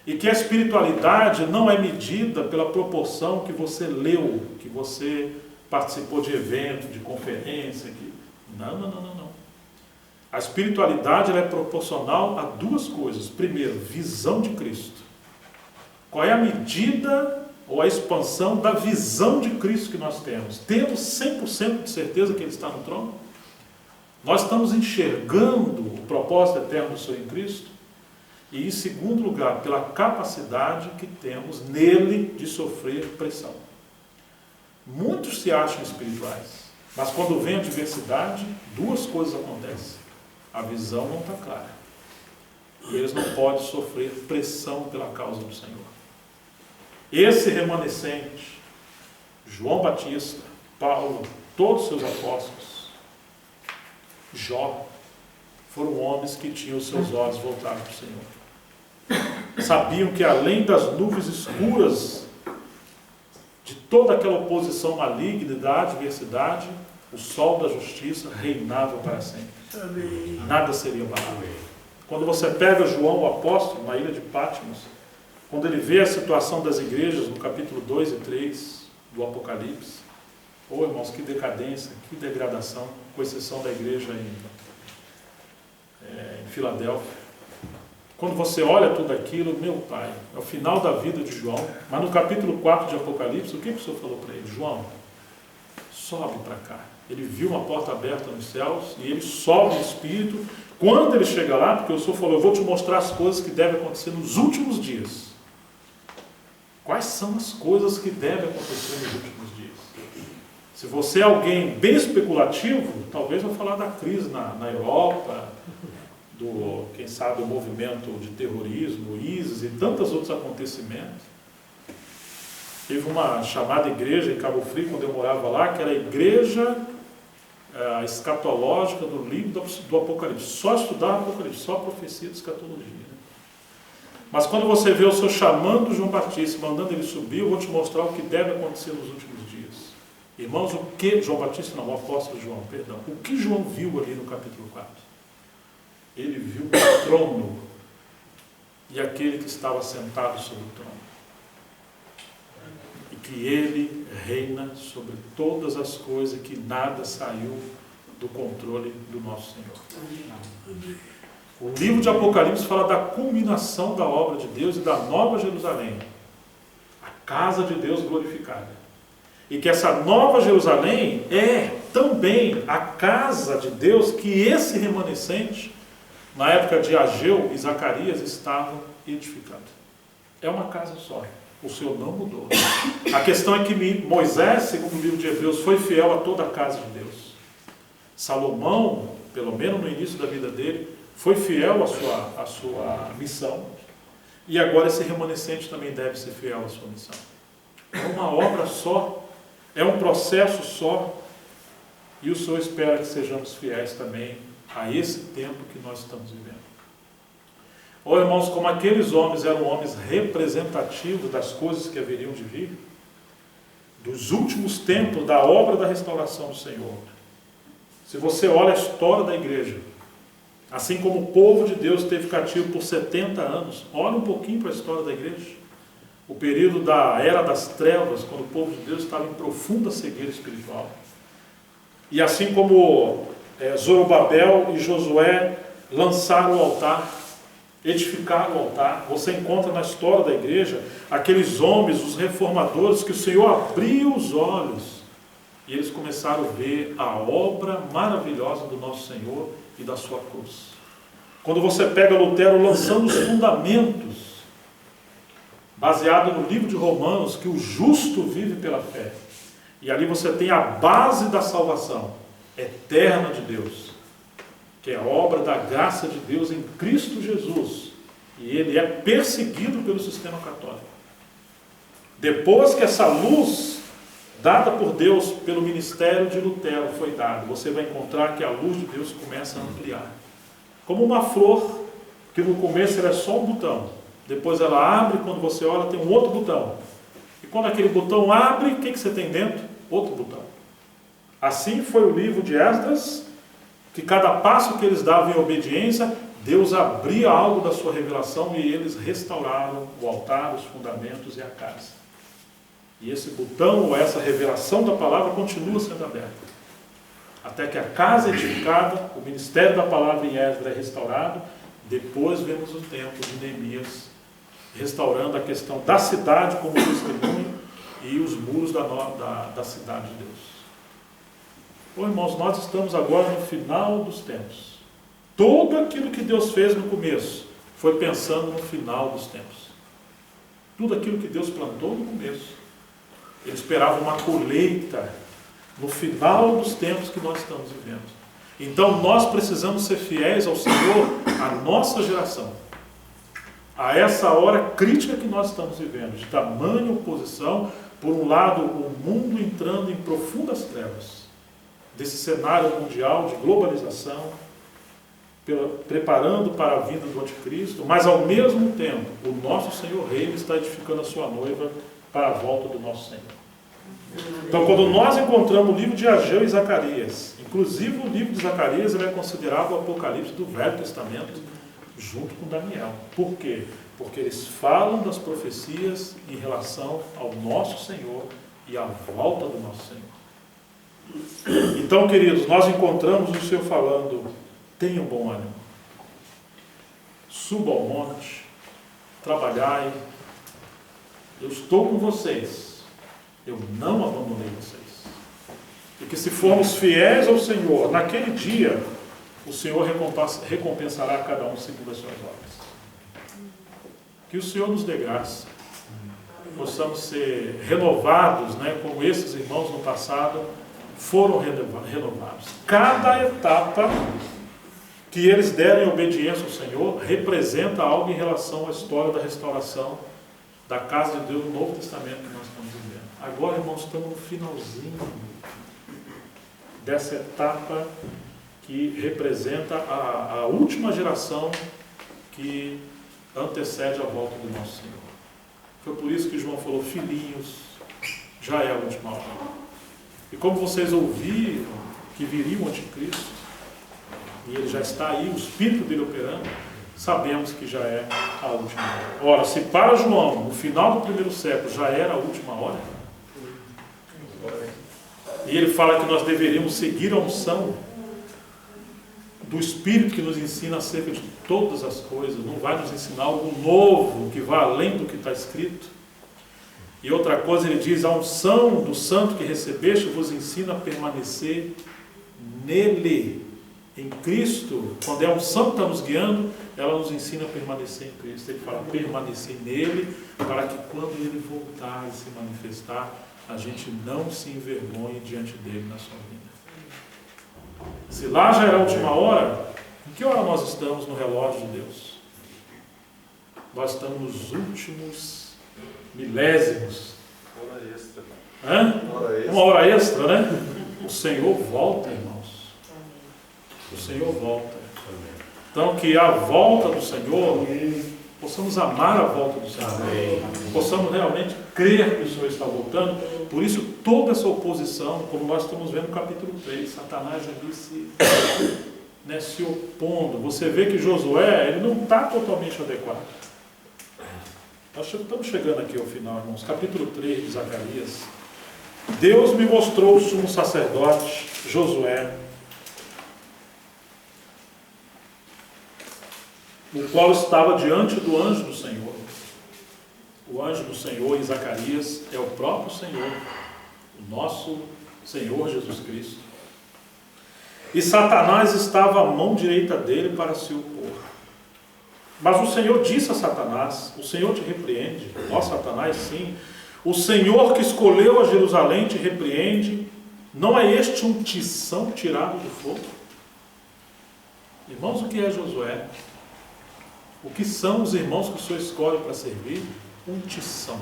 E que a espiritualidade não é medida pela proporção que você leu, que você participou de evento, de conferência. Não. A espiritualidade ela é proporcional a duas coisas. Primeiro, visão de Cristo. Qual é a medida ou a expansão da visão de Cristo que nós temos? Temos 100% de certeza que Ele está no trono? Nós estamos enxergando o propósito eterno do Senhor em Cristo? E, em segundo lugar, pela capacidade que temos nele de sofrer pressão. Muitos se acham espirituais, mas quando vem a adversidade, duas coisas acontecem. A visão não está clara. E eles não podem sofrer pressão pela causa do Senhor. Esse remanescente, João Batista, Paulo, todos os seus apóstolos, Jó, foram homens que tinham os seus olhos voltados para o Senhor. Sabiam que além das nuvens escuras, de toda aquela oposição maligna e da adversidade, o sol da justiça reinava para sempre. Nada seria abalado. Quando você pega João, o apóstolo, na ilha de Patmos, quando ele vê a situação das igrejas, no capítulo 2 e 3 do Apocalipse, irmãos, que decadência, que degradação, com exceção da igreja em Filadélfia. Quando você olha tudo aquilo, meu pai, é o final da vida de João, mas no capítulo 4 de Apocalipse, o que o Senhor falou para ele? João, sobe para cá. Ele viu uma porta aberta nos céus e ele sobe no Espírito. Quando ele chega lá, porque o Senhor falou, eu vou te mostrar as coisas que devem acontecer nos últimos dias. Quais são as coisas que devem acontecer nos últimos dias? Se você é alguém bem especulativo, talvez vai falar da crise na Europa, quem sabe, o movimento de terrorismo, o ISIS e tantos outros acontecimentos. Teve uma chamada igreja em Cabo Frio, quando eu morava lá, que era a igreja escatológica do livro do Apocalipse. Só estudar o Apocalipse, só a profecia de escatologia. Né? Mas quando você vê o Senhor chamando João Batista, mandando ele subir, eu vou te mostrar o que deve acontecer nos últimos dias. Irmãos, o que João Batista, não, o apóstolo João, perdão, o que João viu ali no capítulo 4? Ele viu o trono e aquele que estava sentado sobre o trono. E que ele reina sobre todas as coisas, que nada saiu do controle do nosso Senhor. O livro de Apocalipse fala da culminação da obra de Deus e da Nova Jerusalém, a casa de Deus glorificada. E que essa Nova Jerusalém é também a casa de Deus que esse remanescente, na época de Ageu e Zacarias, estavam edificando. É uma casa só. O Senhor não mudou. A questão é que Moisés, segundo o livro de Hebreus, foi fiel a toda a casa de Deus. Salomão, pelo menos no início da vida dele, foi fiel à sua missão. E agora esse remanescente também deve ser fiel à sua missão. É uma obra só. É um processo só. E o Senhor espera que sejamos fiéis também a esse tempo que nós estamos vivendo. Ou, irmãos, como aqueles homens eram homens representativos das coisas que haveriam de vir, dos últimos tempos da obra da restauração do Senhor. Se você olha a história da igreja, assim como o povo de Deus esteve cativo por 70 anos, olha um pouquinho para a história da igreja. O período da Era das Trevas, quando o povo de Deus estava em profunda cegueira espiritual. E assim como Zorobabel e Josué lançaram o altar, edificaram o altar, você encontra na história da igreja aqueles homens, os reformadores, que o Senhor abriu os olhos e eles começaram a ver a obra maravilhosa do nosso Senhor e da sua cruz. Quando você pega Lutero lançando os fundamentos, baseado no livro de Romanos, que o justo vive pela fé, e ali você tem a base da salvação eterna de Deus, que é a obra da graça de Deus em Cristo Jesus, e ele é perseguido pelo sistema católico. Depois que essa luz dada por Deus pelo ministério de Lutero foi dada, você vai encontrar que a luz de Deus começa a ampliar. Como uma flor, que no começo era só um botão, depois ela abre, quando você olha tem um outro botão. E quando aquele botão abre, o que você tem dentro? Outro botão. Assim foi o livro de Esdras, que cada passo que eles davam em obediência, Deus abria algo da sua revelação e eles restauraram o altar, os fundamentos e a casa. E esse botão, ou essa revelação da palavra, continua sendo aberta. Até que a casa é edificada, o ministério da palavra em Esdras é restaurado, depois vemos o tempo de Neemias restaurando a questão da cidade como testemunho e os muros da cidade de Deus. Bom, irmãos, nós estamos agora no final dos tempos. Tudo aquilo que Deus fez no começo foi pensando no final dos tempos. Tudo aquilo que Deus plantou no começo. Ele esperava uma colheita no final dos tempos que nós estamos vivendo. Então nós precisamos ser fiéis ao Senhor, à nossa geração. A essa hora crítica que nós estamos vivendo, de tamanha oposição, por um lado o mundo entrando em profundas trevas, desse cenário mundial de globalização, preparando para a vinda do anticristo, mas ao mesmo tempo o nosso Senhor Rei está edificando a sua noiva para a volta do nosso Senhor. Então, quando nós encontramos o livro de Ageu e Zacarias, inclusive o livro de Zacarias ele é considerado o Apocalipse do Velho Testamento, junto com Daniel. Por quê? Porque eles falam das profecias em relação ao nosso Senhor e à volta do nosso Senhor. Então, queridos, nós encontramos o Senhor falando: tenham bom ânimo, suba ao monte, trabalhai, eu estou com vocês, eu não abandonei vocês. E que se formos fiéis ao Senhor, naquele dia, o Senhor recompensará cada um segundo as suas obras. Que o Senhor nos dê graça, possamos ser renovados, como esses irmãos no passado foram renovados. Cada etapa que eles deram em obediência ao Senhor representa algo em relação à história da restauração da casa de Deus no Novo Testamento que nós estamos vivendo. Agora, irmãos, estamos no finalzinho dessa etapa que representa a última geração que antecede a volta do nosso Senhor. Foi por isso que João falou: filhinhos, já é a última hora. E como vocês ouviram que viria o anticristo, e ele já está aí, o espírito dele operando, sabemos que já é a última hora. Ora, se para João, no final do primeiro século, já era a última hora, e ele fala que nós deveríamos seguir a unção do Espírito que nos ensina acerca de todas as coisas, não vai nos ensinar algo novo, que vá além do que está escrito. E outra coisa, ele diz: a unção do santo que recebeste vos ensina a permanecer nele. em Cristo, quando é a unção que está nos guiando, ela nos ensina a permanecer em Cristo. Ele fala, permanecer nele, para que quando ele voltar e se manifestar, a gente não se envergonhe diante dele na sua vida. Se lá já era a última hora, em que hora nós estamos no relógio de Deus? Nós estamos nos últimos milésimos. Hora extra. Hã? Hora extra. Uma hora extra, né? O Senhor volta, irmãos. O Senhor volta. Então, que a volta do Senhor, possamos amar a volta do Senhor. Possamos realmente crer que o Senhor está voltando. Por isso, toda essa oposição, como nós estamos vendo no capítulo 3, Satanás ali se opondo. Você vê que Josué, ele não está totalmente adequado. Nós estamos chegando aqui ao final, irmãos. Capítulo 3 de Zacarias. Deus me mostrou o sumo sacerdote, Josué, o qual estava diante do anjo do Senhor. O anjo do Senhor em Zacarias é o próprio Senhor, o nosso Senhor Jesus Cristo. E Satanás estava à mão direita dele para se opor. Mas o Senhor disse a Satanás, o Senhor te repreende. Ó Satanás, sim. O Senhor que escolheu a Jerusalém te repreende. Não é este um tição tirado do fogo? Irmãos, o que é Josué? O que são os irmãos que o Senhor escolhe para servir? Um tição,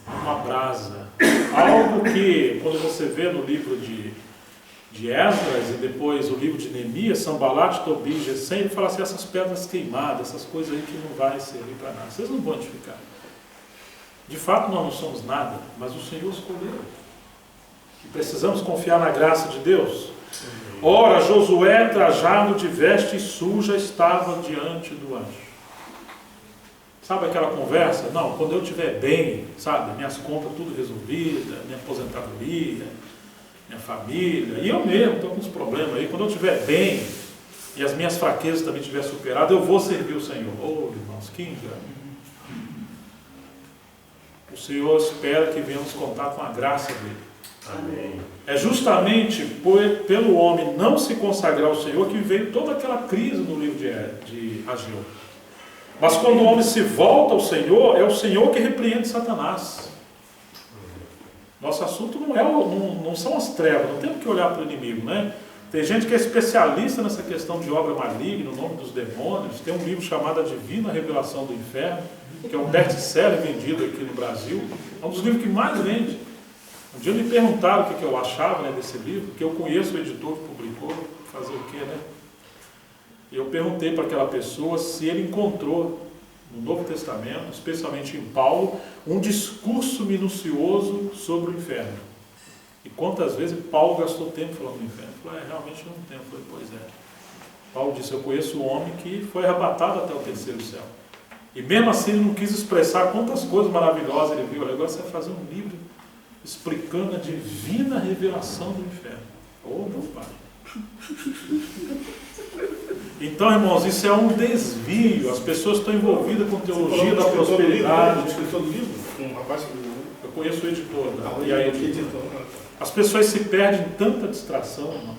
uma brasa, algo que, quando você vê no livro de Esdras e depois o livro de Neemias, Sanbalat, Tobias, Gesem, ele fala assim, essas pedras queimadas, essas coisas aí que não vai servir para nada, vocês não vão edificar. De fato nós não somos nada, mas o Senhor escolheu. E precisamos confiar na graça de Deus. Ora, Josué, trajado de veste suja, estava diante do anjo. Sabe aquela conversa? Não, quando eu estiver bem, sabe, minhas contas tudo resolvidas, minha aposentadoria, minha família, e eu mesmo estou com uns problemas aí, quando eu estiver bem, e as minhas fraquezas também estiver superadas, eu vou servir o Senhor. Oh, irmãos, que engano. O Senhor espera que venhamos contar com a graça dele. Amém. É justamente pelo homem não se consagrar ao Senhor que veio toda aquela crise no livro de Ageu. Mas quando o homem se volta ao Senhor, é o Senhor que repreende Satanás. Nosso assunto não são as trevas, não temos que olhar para o inimigo, né? Tem gente que é especialista nessa questão de obra maligna, o nome dos demônios. Tem um livro chamado A Divina Revelação do Inferno, que é um best-seller vendido aqui no Brasil. É um dos livros que mais vende. Um dia me perguntaram o que eu achava, né, desse livro, porque eu conheço o editor que publicou, fazer o quê, né? E eu perguntei para aquela pessoa se ele encontrou no Novo Testamento, especialmente em Paulo, um discurso minucioso sobre o inferno. E quantas vezes Paulo gastou tempo falando do inferno? Eu falei, realmente não tem tempo. Eu falei, pois é. Paulo disse, eu conheço um homem que foi arrebatado até o terceiro céu. E mesmo assim ele não quis expressar quantas coisas maravilhosas ele viu. Agora você vai fazer um livro explicando a divina revelação do inferno. Oh, meu pai. Então, irmãos, isso é um desvio. As pessoas estão envolvidas com teologia da prosperidade. Um rapaz que Eu conheço o editor. E aí, as pessoas se perdem em tanta distração, irmãos,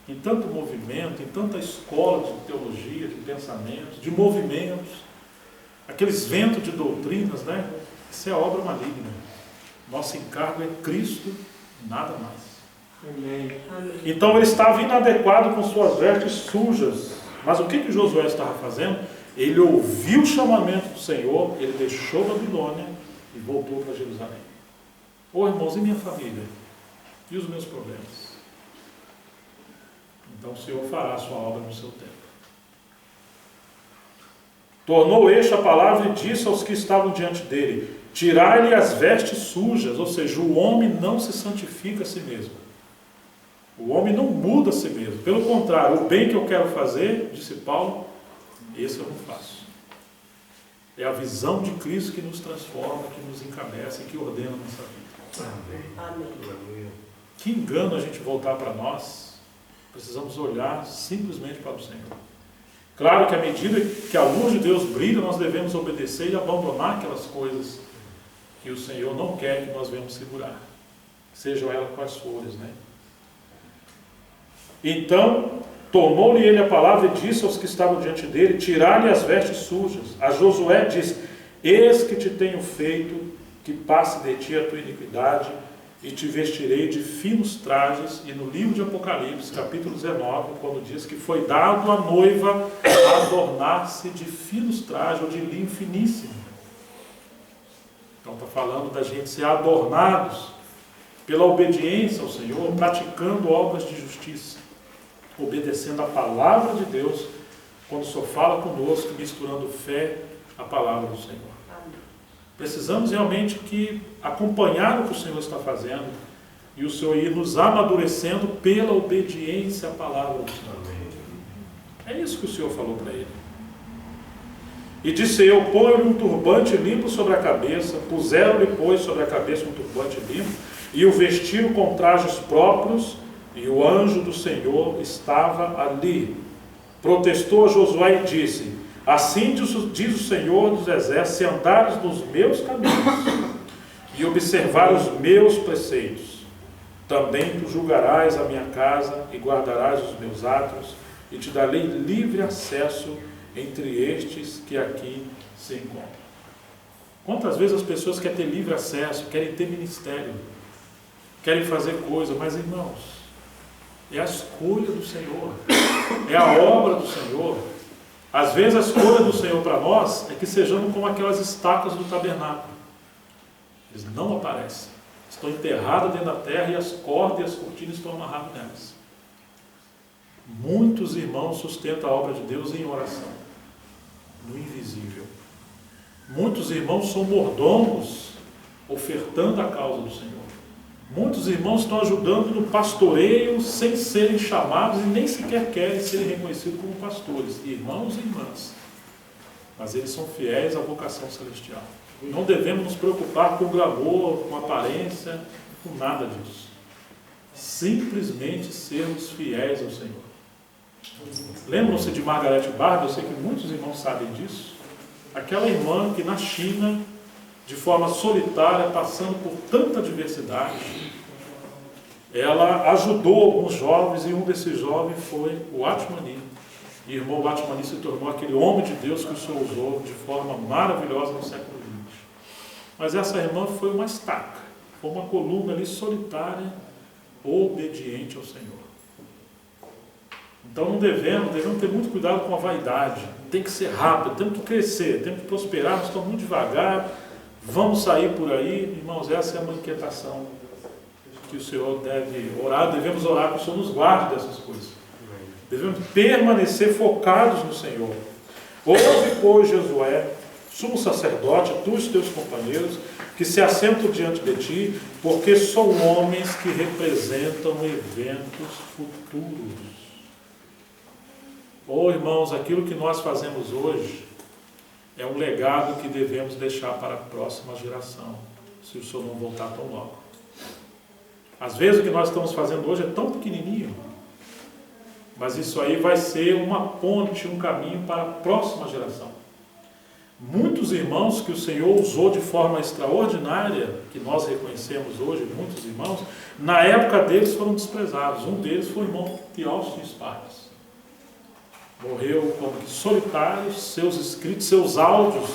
em tanto movimento, em tanta escola de teologia, de pensamentos, de movimentos, aqueles ventos de doutrinas, né? Isso é obra maligna. Nosso encargo é Cristo, nada mais. Amém. Então ele estava inadequado com suas vestes sujas. Mas o que Josué estava fazendo? Ele ouviu o chamamento do Senhor, ele deixou Babilônia e voltou para Jerusalém. Ô irmãos, e minha família? E os meus problemas? Então o Senhor fará a sua obra no seu tempo. Tornou este a palavra e disse aos que estavam diante dele, tirai-lhe as vestes sujas, ou seja, o homem não se santifica a si mesmo. O homem não muda a si mesmo. Pelo contrário, o bem que eu quero fazer, disse Paulo, esse eu não faço. É a visão de Cristo que nos transforma, que nos encabeça e que ordena a nossa vida. Amém. Amém. Que engano a gente voltar para nós. Precisamos olhar simplesmente para o Senhor. Claro que à medida que a luz de Deus brilha, nós devemos obedecer e abandonar aquelas coisas que o Senhor não quer que nós venhamos segurar. Sejam elas quais forem, né? Então, Tomou-lhe ele a palavra e disse aos que estavam diante dele: tirai-lhe as vestes sujas. A Josué disse: eis que te tenho feito que passe de ti a tua iniquidade, e te vestirei de finos trajes. E no livro de Apocalipse, capítulo 19, quando diz que foi dado à noiva adornar-se de finos trajes, ou de linho finíssimo. Então está falando da gente ser adornados pela obediência ao Senhor, praticando obras de justiça, obedecendo a palavra de Deus, quando o Senhor fala conosco, misturando fé à palavra do Senhor. Precisamos realmente acompanhar o que o Senhor está fazendo, e o Senhor ir nos amadurecendo pela obediência à palavra do Senhor. É isso que o Senhor falou para ele. E disse eu: põe-lhe um turbante limpo sobre a cabeça. Puseram-lhe, pois, sobre a cabeça um turbante limpo, e o vestiram com trajes próprios, e o anjo do Senhor estava ali. Protestou a Josué e disse: assim diz o Senhor dos Exércitos: se andares nos meus caminhos e observar os meus preceitos, também tu julgarás a minha casa e guardarás os meus atos, e te darei livre acesso entre estes que aqui se encontram. Quantas vezes as pessoas querem ter livre acesso, querem ter ministério, querem fazer coisa, mas, irmãos, é a escolha do Senhor, é a obra do Senhor. Às vezes a escolha do Senhor para nós é que sejamos como aquelas estacas do tabernáculo. Eles não aparecem, estão enterradas dentro da terra, e as cordas e as cortinas estão amarradas nelas. Muitos irmãos sustentam a obra de Deus em oração, no invisível. Muitos irmãos são mordomos, ofertando a causa do Senhor. Muitos irmãos estão ajudando no pastoreio sem serem chamados e nem sequer querem serem reconhecidos como pastores, irmãos e irmãs. Mas eles são fiéis à vocação celestial. Não devemos nos preocupar com glamour, com aparência, com nada disso. Simplesmente sermos fiéis ao Senhor. Lembram-se de Margaret Barber? Eu sei que muitos irmãos sabem disso. Aquela irmã que na China, de forma solitária, passando por tanta diversidade, ela ajudou alguns jovens, e um desses jovens foi o Watchmani. E o irmão Watchmani se tornou aquele homem de Deus que o Senhor usou de forma maravilhosa no século XX. Mas essa irmã foi uma estaca, foi uma coluna ali solitária, obediente ao Senhor. Então não devemos ter muito cuidado com a vaidade. Tem que ser rápido, temos que crescer, temos que prosperar, nós estamos muito devagar, vamos sair por aí. Irmãos, essa é uma inquietação que o Senhor deve orar, devemos orar que o Senhor nos guarde dessas coisas. Devemos permanecer focados no Senhor. Ouve, pois, Josué, sumo sacerdote, tu e os teus companheiros, que se assentam diante de ti, porque são homens que representam eventos futuros. Oh, irmãos, aquilo que nós fazemos hoje é um legado que devemos deixar para a próxima geração, se o Senhor não voltar tão logo. Às vezes o que nós estamos fazendo hoje é tão pequenininho, mas isso aí vai ser uma ponte, um caminho para a próxima geração. Muitos irmãos que o Senhor usou de forma extraordinária, que nós reconhecemos hoje, muitos irmãos, na época deles foram desprezados. Um deles foi o irmão Teófilo Sparks. Morreu como que solitário, seus escritos, seus áudios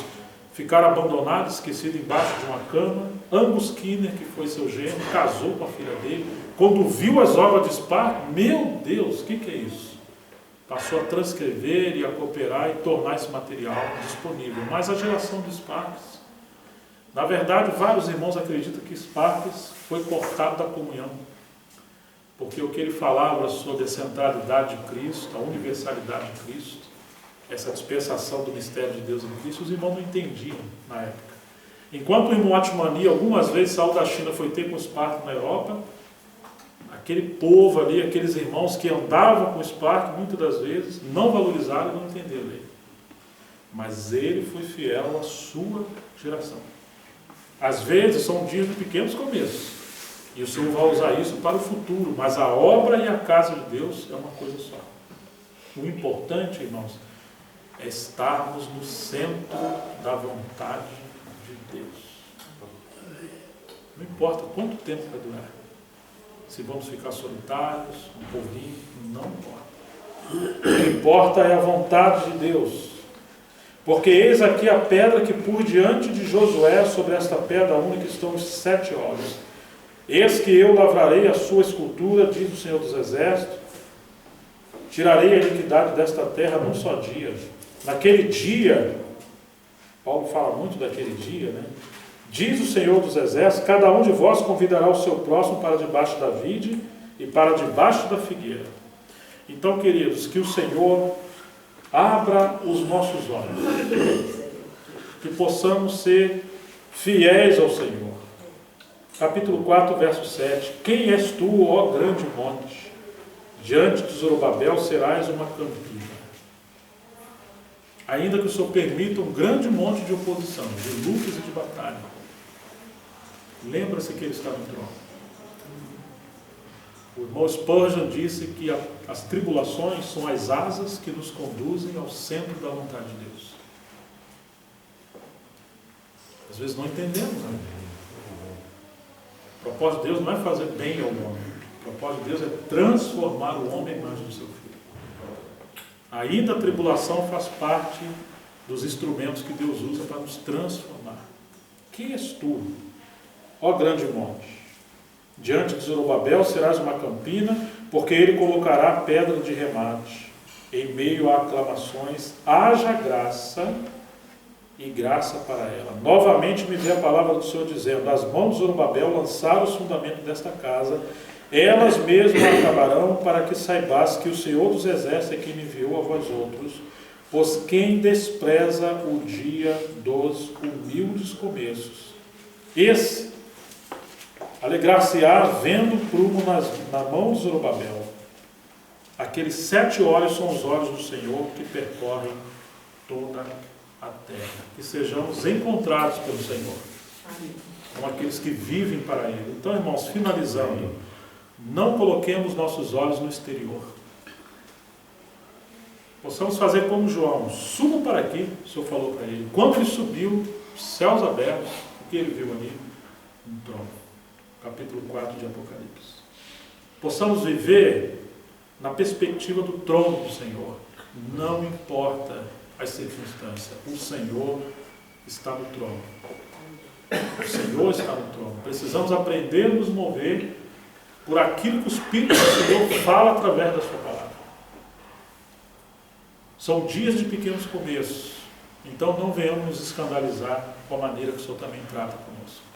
ficaram abandonados, esquecidos embaixo de uma cama. Angus Skinner, que foi seu genro, casou com a filha dele. Quando viu as obras de Sparks, meu Deus, o que é isso? Passou a transcrever e a cooperar e tornar esse material disponível. Mas a geração de Sparks, na verdade, vários irmãos acreditam que Sparks foi cortado da comunhão. Porque o que ele falava sobre a centralidade de Cristo, a universalidade de Cristo, essa dispensação do mistério de Deus em Cristo, os irmãos não entendiam na época. Enquanto o irmão Watchmani algumas vezes saiu da China, foi ter com os Sparks na Europa, aquele povo ali, aqueles irmãos que andavam com o Sparks, muitas das vezes, não valorizaram e não entenderam ele. Mas ele foi fiel à sua geração. Às vezes são dias de pequenos começos. E o Senhor vai usar isso para o futuro, mas a obra e a casa de Deus é uma coisa só. O importante, irmãos, é estarmos no centro da vontade de Deus. Não importa quanto tempo vai durar. Se vamos ficar solitários, um pouquinho, não importa. O que importa é a vontade de Deus. Porque eis aqui a pedra que por diante de Josué, sobre esta pedra única estão os 7 olhos. Eis que eu lavrarei a sua escultura, diz o Senhor dos Exércitos. Tirarei a iniquidade desta terra num só dia. Naquele dia, Paulo fala muito daquele dia, né? Diz o Senhor dos Exércitos, cada um de vós convidará o seu próximo para debaixo da vide e para debaixo da figueira. Então, queridos, que o Senhor abra os nossos olhos, que possamos ser fiéis ao Senhor. Capítulo 4, verso 7. Quem és tu, ó grande monte? Diante de Zorobabel serás uma campina. Ainda que o Senhor permita um grande monte de oposição, de lutas e de batalha, lembra-se que Ele está no trono. O irmão Spurgeon disse que as tribulações são as asas que nos conduzem ao centro da vontade de Deus. Às vezes não entendemos, né? O propósito de Deus não é fazer bem ao homem. O propósito de Deus é transformar o homem à imagem do seu Filho. Ainda a tribulação faz parte dos instrumentos que Deus usa para nos transformar. Quem és tu, ó grande monte? Diante de Zorobabel serás uma campina, porque ele colocará pedra de remate. Em meio a aclamações, haja graça e graça para ela. Novamente me veio a palavra do Senhor dizendo, as mãos de Zorobabel lançaram os fundamentos desta casa, elas mesmas acabarão, para que saibas que o Senhor dos Exércitos é quem me enviou a vós outros, pois quem despreza o dia dos humildes começos, esse alegrar-se-á vendo o prumo na mão de Zorobabel. Aqueles 7 olhos são os olhos do Senhor que percorrem toda a terra. Que sejamos encontrados pelo Senhor, como aqueles que vivem para Ele. Então, irmãos, finalizando, não coloquemos nossos olhos no exterior. Possamos fazer como João, suba para aqui, o Senhor falou para ele. Quando ele subiu, céus abertos, o que ele viu ali? Um trono. Capítulo 4 de Apocalipse. Possamos viver na perspectiva do trono do Senhor. Não importa as circunstâncias, o Senhor está no trono. O Senhor está no trono. Precisamos aprender a nos mover por aquilo que o Espírito do Senhor fala através da sua palavra. São dias de pequenos começos. Então não venhamos nos escandalizar com a maneira que o Senhor também trata conosco.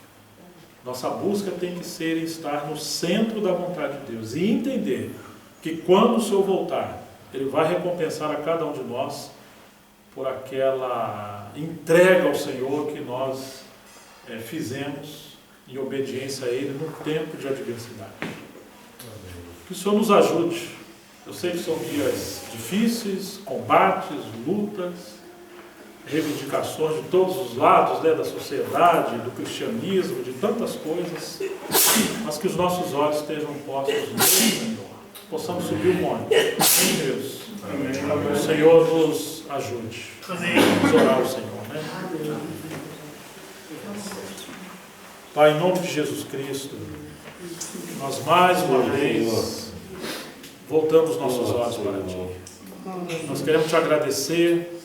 Nossa busca tem que ser estar no centro da vontade de Deus e entender que quando o Senhor voltar, Ele vai recompensar a cada um de nós por aquela entrega ao Senhor que nós fizemos em obediência a Ele no tempo de adversidade. Que o Senhor nos ajude. Eu sei que são dias difíceis, combates, lutas, reivindicações de todos os lados, né, da sociedade, do cristianismo, de tantas coisas, mas que os nossos olhos estejam postos no Senhor. Possamos subir o monte. Amém, Deus. Amém. O Senhor nos ajude. Amém. Vamos orar ao Senhor, né? Pai, em nome de Jesus Cristo, nós mais uma vez voltamos nossos olhos para Ti. Nós queremos Te agradecer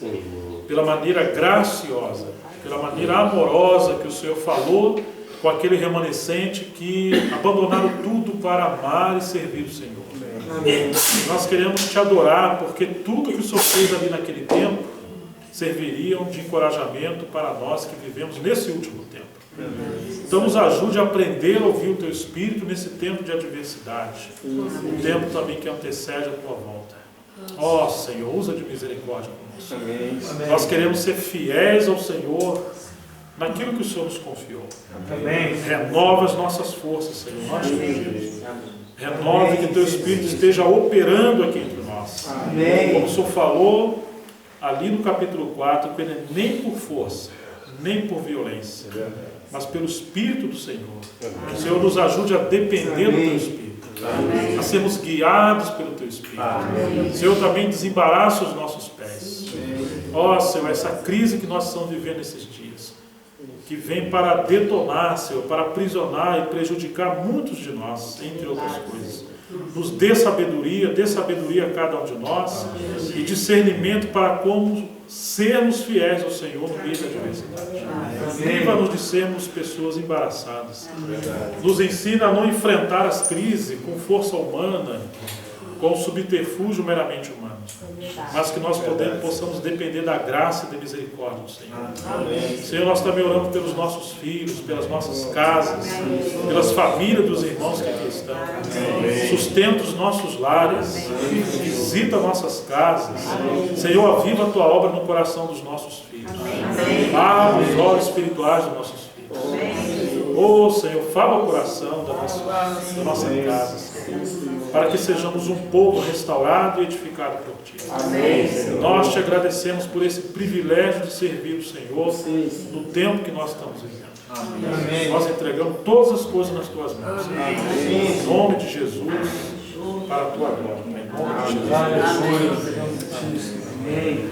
pela maneira graciosa, pela maneira amorosa que o Senhor falou com aquele remanescente que abandonaram tudo para amar e servir o Senhor. Amém. Nós queremos Te adorar, porque tudo que o Senhor fez ali naquele tempo serviriam de encorajamento para nós que vivemos nesse último tempo. Então nos ajude a aprender a ouvir o Teu Espírito nesse tempo de adversidade, um tempo também que antecede a Tua volta. Ó Senhor, usa de misericórdia conosco. Amém. Nós queremos ser fiéis ao Senhor naquilo que o Senhor nos confiou. Amém. Renova as nossas forças, Senhor. Nós te pedimos. Renova, que Teu Espírito esteja operando aqui entre nós. Amém. Como o Senhor falou ali no capítulo 4, que ele nem por força, nem por violência, mas pelo Espírito do Senhor. Que o Senhor nos ajude a depender do Teu Espírito. Amém. A sermos guiados pelo Teu Espírito. Amém. Senhor, também desembaraça os nossos pés. Ó Senhor, essa crise que nós estamos vivendo esses dias, que vem para detonar, Senhor, para aprisionar e prejudicar muitos de nós, entre outras coisas. Nos dê sabedoria a cada um de nós e discernimento para como sermos fiéis ao Senhor no meio da adversidade. Livra-nos de sermos pessoas embaraçadas. Nos ensina a não enfrentar as crises com força humana, com subterfúgio meramente humano, mas que nós possamos depender da graça e da misericórdia do Senhor. Senhor, nós também oramos pelos nossos filhos, pelas nossas casas, pelas famílias dos irmãos que aqui estão. Sustenta os nossos lares, visita nossas casas. Senhor, aviva a Tua obra no coração dos nossos filhos. Abre os olhos espirituais dos nossos filhos. Oh, Senhor, fala o coração da nossa casa, Senhor, para que sejamos um povo restaurado e edificado por Ti. Amém. Nós Te agradecemos por esse privilégio de servir o Senhor no tempo que nós estamos vivendo. Amém. Nós entregamos todas as coisas nas Tuas mãos. Amém. Em nome de Jesus, para a Tua glória. Em nome de Jesus. Amém.